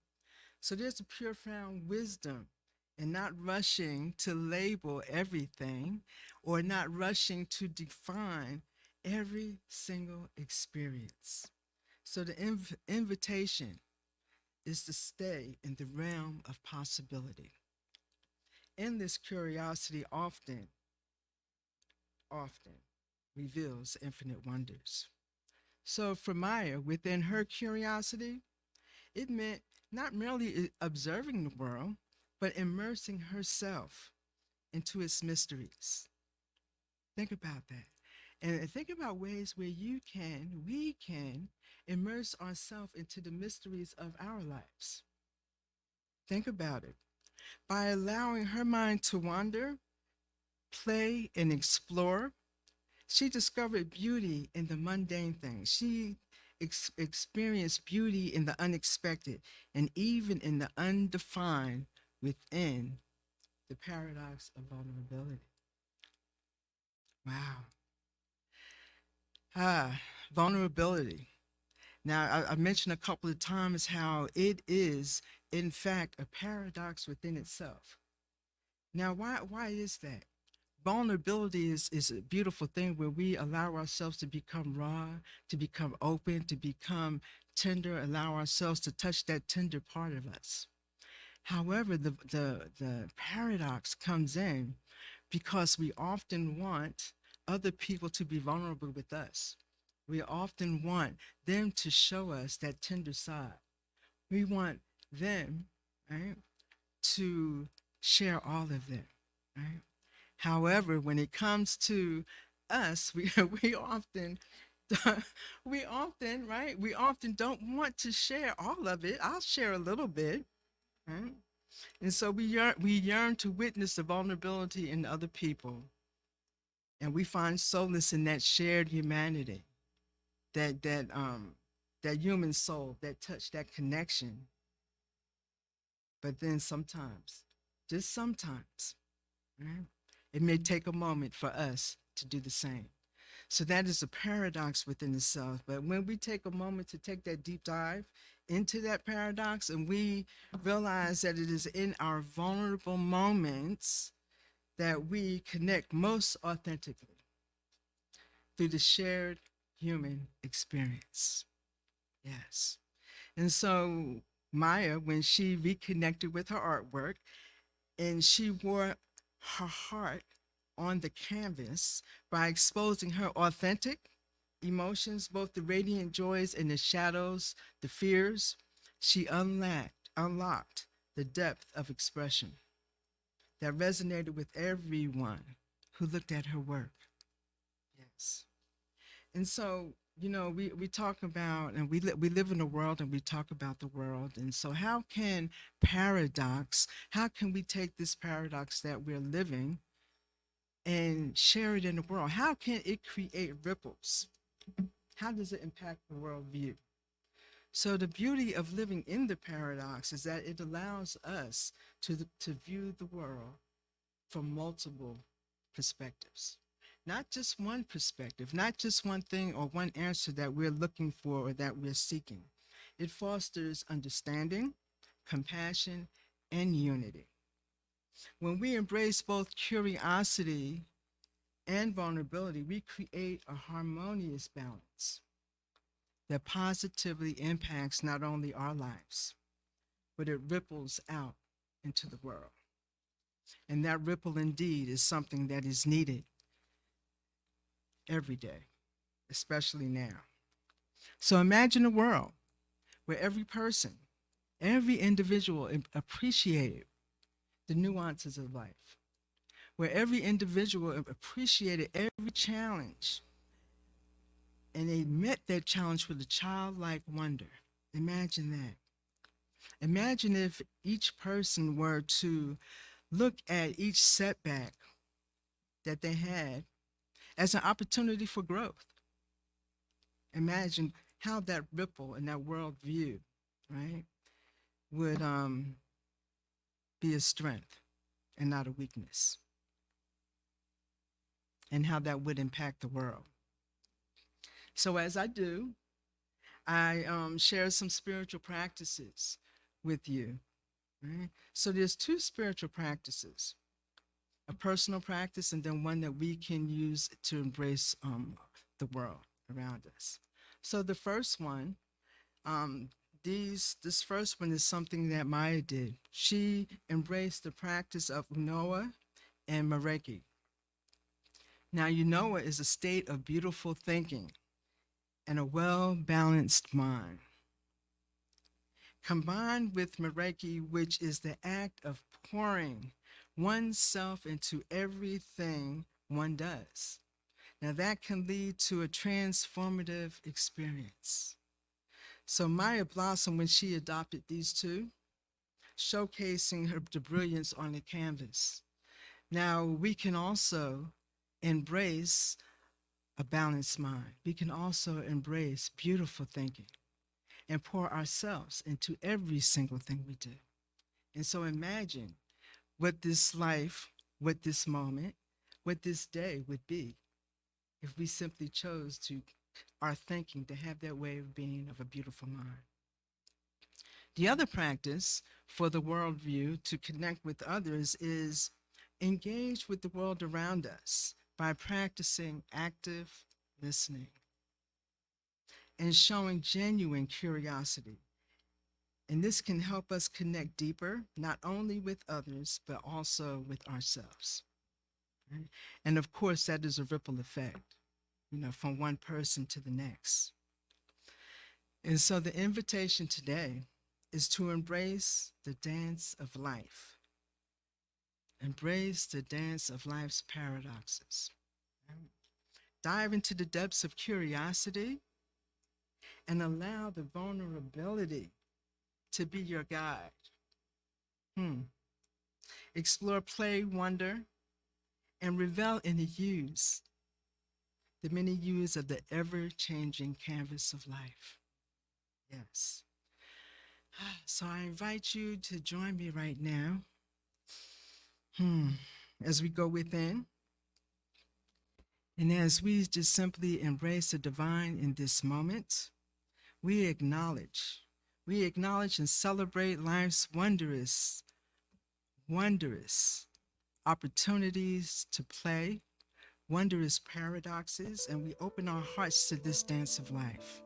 So there's a profound wisdom in not rushing to label everything or not rushing to define every single experience. So the invitation is to stay in the realm of possibility. Endless curiosity often reveals infinite wonders. So for Maya, within her curiosity, it meant not merely observing the world, but immersing herself into its mysteries. Think about that. And think about ways where we can immerse ourselves into the mysteries of our lives. Think about it. By allowing her mind to wander, play, and explore, she discovered beauty in the mundane things. She experienced beauty in the unexpected and even in the undefined within the paradox of vulnerability. Wow. Vulnerability. Now, I mentioned a couple of times how it is, in fact, a paradox within itself. Now, why is that? Vulnerability is a beautiful thing where we allow ourselves to become raw, to become open, to become tender, allow ourselves to touch that tender part of us. However, the paradox comes in because we often want other people to be vulnerable with us. We often want them to show us that tender side. We want them, right, to share all of them, right? However, when it comes to us, we often we often, right? We often don't want to share all of it. I'll share a little bit, right? And so we yearn to witness the vulnerability in other people, and we find solace in that shared humanity, that human soul, that touch, that connection. But then sometimes, just sometimes, right, it may take a moment for us to do the same. So that is a paradox within itself. But when we take a moment to take that deep dive into that paradox and we realize that it is in our vulnerable moments that we connect most authentically through the shared human experience. Yes. And so Maya, when she reconnected with her artwork and she wore her heart on the canvas by exposing her authentic emotions, both the radiant joys and the shadows, the fears, she unlocked the depth of expression that resonated with everyone who looked at her work. Yes. And so, we talk about, and we live in a world and we talk about the world. And so how can we take this paradox that we're living and share it in the world? How can it create ripples? How does it impact the worldview? So the beauty of living in the paradox is that it allows us to view the world from multiple perspectives. Not just one perspective, not just one thing or one answer that we're looking for or that we're seeking. It fosters understanding, compassion, and unity. When we embrace both curiosity and vulnerability, we create a harmonious balance that positively impacts not only our lives, but it ripples out into the world. And that ripple indeed is something that is needed every day, especially now. So imagine a world where every person, every individual appreciated the nuances of life, where every individual appreciated every challenge and they met that challenge with a childlike wonder. Imagine that. Imagine if each person were to look at each setback that they had as an opportunity for growth. Imagine how that ripple and that worldview, right, would be a strength and not a weakness, and how that would impact the world. So as I do, I share some spiritual practices with you. Right? So there's two spiritual practices, a personal practice and then one that we can use to embrace the world around us. So the first one, this first one is something that Maya did. She embraced the practice of Unoa and Mareki. Now, Unoa is a state of beautiful thinking and a well-balanced mind, combined with Mareki, which is the act of pouring oneself into everything one does. Now that can lead to a transformative experience. So Maya blossomed when she adopted these two, showcasing the brilliance on the canvas. Now we can also embrace a balanced mind. We can also embrace beautiful thinking and pour ourselves into every single thing we do. And so imagine what this life, what this moment, what this day would be if we simply chose to our thinking to have that way of being of a beautiful mind. The other practice for the worldview to connect with others is engage with the world around us by practicing active listening and showing genuine curiosity. And this can help us connect deeper, not only with others, but also with ourselves. Right? And of course, that is a ripple effect, from one person to the next. And so the invitation today is to embrace the dance of life. Embrace the dance of life's paradoxes. Right? Dive into the depths of curiosity and allow the vulnerability to be your guide. Explore play, wonder, and revel in the many hues of the ever-changing canvas of life. Yes. So I invite you to join me right now as we go within and as we just simply embrace the divine in this moment. We acknowledge and celebrate life's wondrous opportunities to play, wondrous paradoxes, and we open our hearts to this dance of life.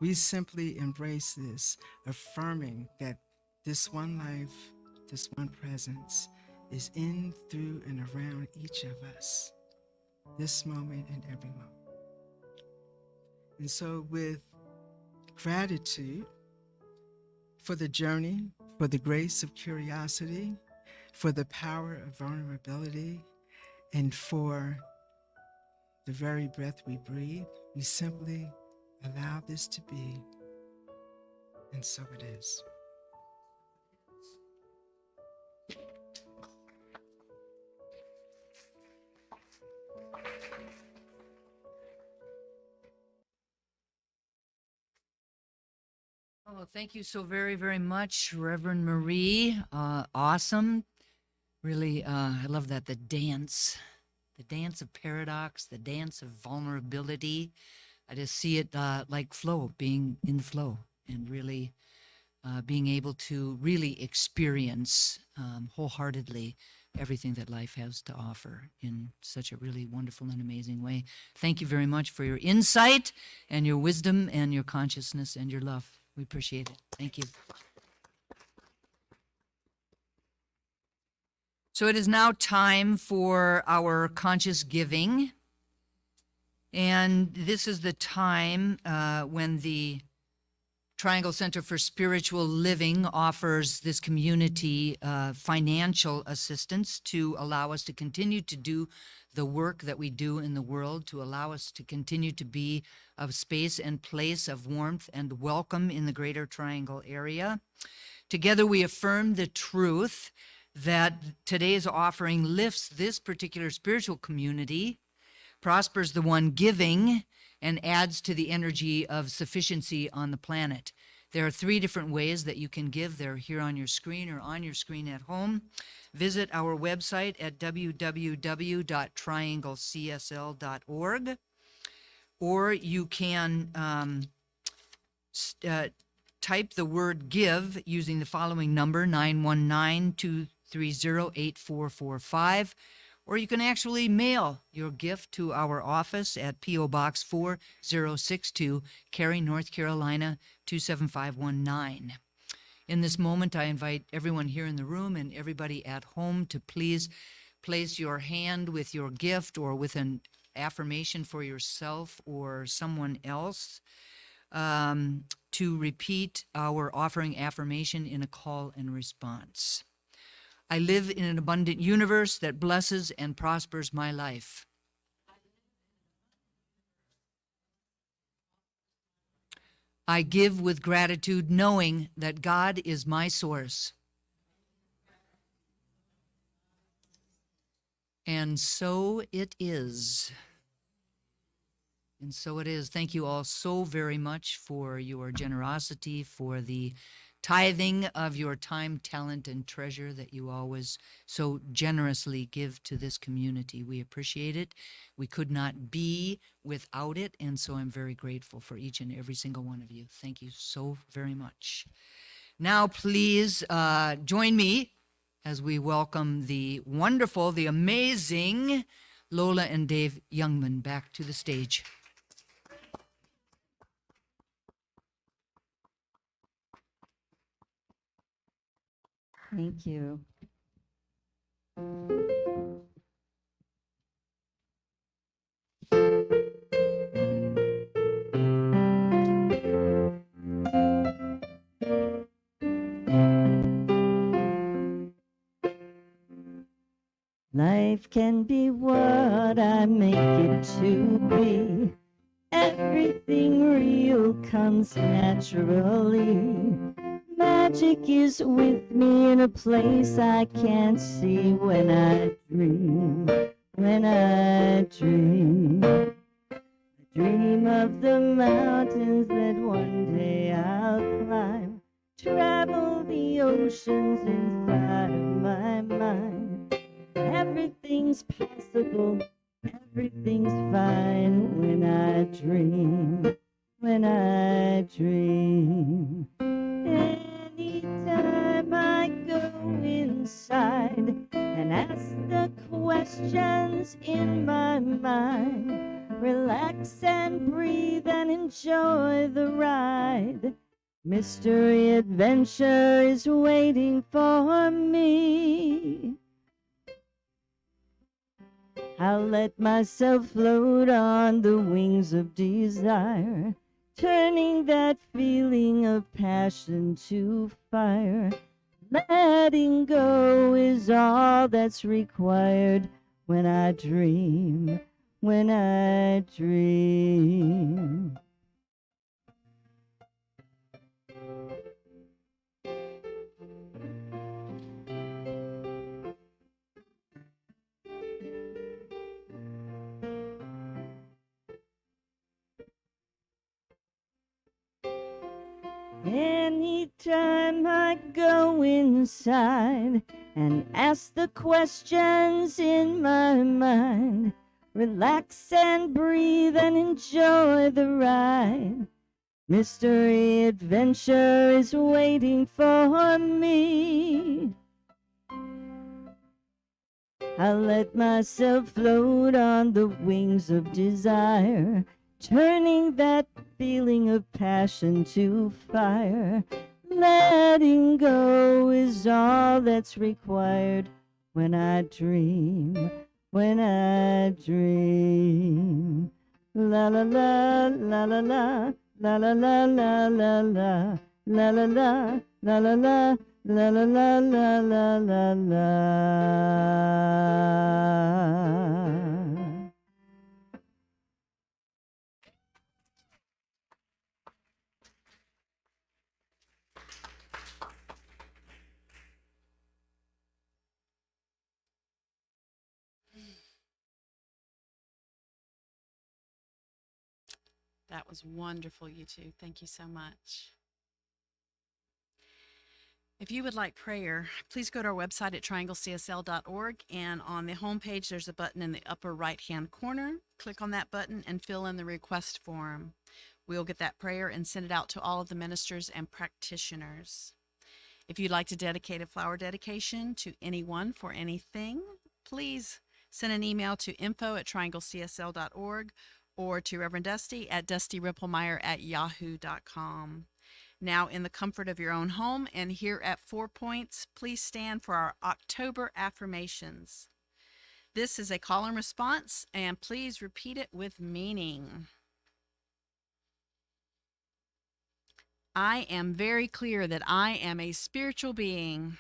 We simply embrace this, affirming that this one life, this one presence is in, through, and around each of us, this moment and every moment. And so with gratitude for the journey, for the grace of curiosity, for the power of vulnerability, and for the very breath we breathe, we simply allow this to be, and so it is.
Oh, thank you so very, very much, Reverend Marie. Awesome. Really, I love that. The dance of paradox, the dance of vulnerability. I just see it like flow, being in the flow, and really being able to really experience wholeheartedly everything that life has to offer in such a really wonderful and amazing way. Thank you very much for your insight and your wisdom and your consciousness and your love. We appreciate it. Thank you. So it is now time for our conscious giving. And this is the time when the Triangle Center for Spiritual Living offers this community financial assistance to allow us to continue to do the work that we do in the world, to allow us to continue to be a space and place of warmth and welcome in the Greater Triangle area. Together we affirm the truth that today's offering lifts this particular spiritual community, prospers the one giving, and adds to the energy of sufficiency on the planet. There are 3 different ways that you can give. They're here on your screen or on your screen at home. Visit our website at www.trianglecsl.org, or you can type the word give using the following number, 919-230-8445. Or you can actually mail your gift to our office at PO Box 4062, Cary, North Carolina, 27519. In this moment, I invite everyone here in the room and everybody at home to please place your hand with your gift or with an affirmation for yourself or someone else to repeat our offering affirmation in a call and response. I live in an abundant universe that blesses and prospers my life. I give with gratitude, knowing that God is my source. And so it is. And so it is. Thank you all so very much for your generosity, for the tithing of your time, talent, and treasure that you always so generously give to this community. We appreciate it. We could not be without it, and so I'm very grateful for each and every single one of you. Thank you so very much. Now, please join me as we welcome the wonderful, the amazing Lola and Dave Youngman back to the stage.
Thank you. Life can be what I make it to be. Everything real comes naturally. Magic is with me in a place I can't see when I dream. When I dream, I dream of the mountains that one day I'll climb. Travel the oceans inside of my mind. Everything's possible, everything's fine when I dream, when I dream. Anytime I go inside and ask the questions in my mind, relax and breathe and enjoy the ride. Mystery adventure is waiting for me. I'll let myself float on the wings of desire, turning that feeling of passion to fire. Letting go is all that's required when I dream, when I dream. Anytime I go inside and ask the questions in my mind, relax and breathe and enjoy the ride. Mystery adventure is waiting for me. I'll let myself float on the wings of desire, turning that feeling of passion to fire. Letting go is all that's required when I dream, when I dream. La la la, la la la, la la la la la la, la la la, la la la, la la la la la la la.
That was wonderful, you two. Thank you so much. If you would like prayer, please go to our website at trianglecsl.org, and on the homepage there's a button in the upper right-hand corner. Click on that button and fill in the request form. We'll get that prayer and send it out to all of the ministers and practitioners. If you'd like to dedicate a flower dedication to anyone for anything, please send an email to info@trianglecsl.org or to Reverend Dusty at dustyripplemeyer@yahoo.com. Now, in the comfort of your own home and here at 4 Points, please stand for our October affirmations. This is a call and response, and please repeat it with meaning. I am very clear that I am a spiritual being.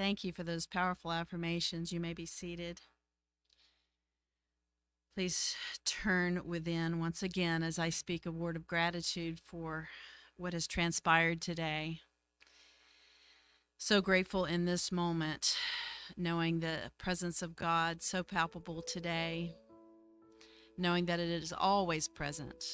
Thank you for those powerful affirmations. You may be seated. Please turn within once again as I speak a word of gratitude for what has transpired today. So grateful in this moment, knowing the presence of God so palpable today, knowing that it is always present.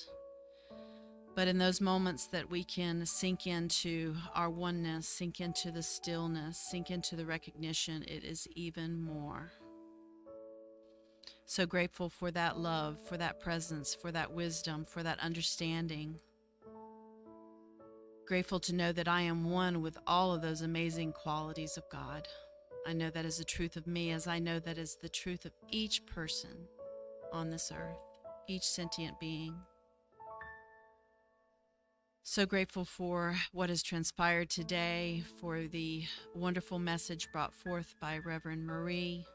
But in those moments that we can sink into our oneness, sink into the stillness, sink into the recognition, it is even more. So grateful for that love, for that presence, for that wisdom, for that understanding. Grateful to know that I am one with all of those amazing qualities of God. I know that is the truth of me, as I know that is the truth of each person on this earth, each sentient being. So grateful for what has transpired today, for the wonderful message brought forth by Reverend Marie,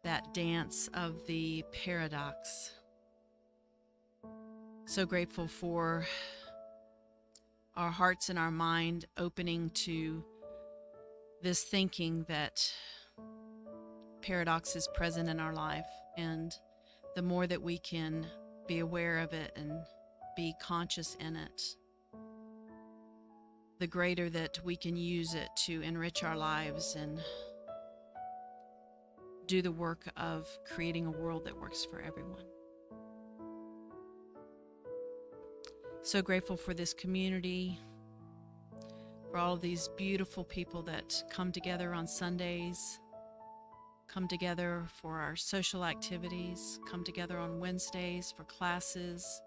that dance of the paradox. So grateful for our hearts and our mind opening to this thinking that paradox is present in our life, and the more that we can be aware of it and be conscious in it, the greater that we can use it to enrich our lives and do the work of creating a world that works for everyone. So grateful for this community, for all of these beautiful people that come together on Sundays, come together for our social activities, come together on Wednesdays for classes.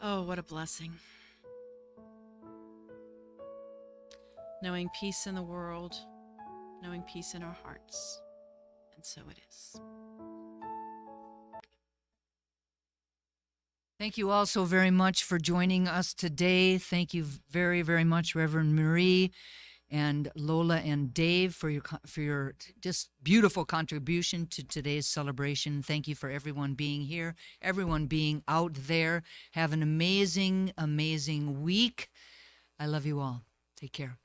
Oh, what a blessing. Knowing peace in the world, knowing peace in our hearts. And so it is.
Thank you all so very much for joining us today. Thank you very, very much, Reverend Marie and Lola and Dave, for your just beautiful contribution to today's celebration. Thank you for everyone being here, everyone being out there. Have an amazing, amazing week. I love you all. Take care.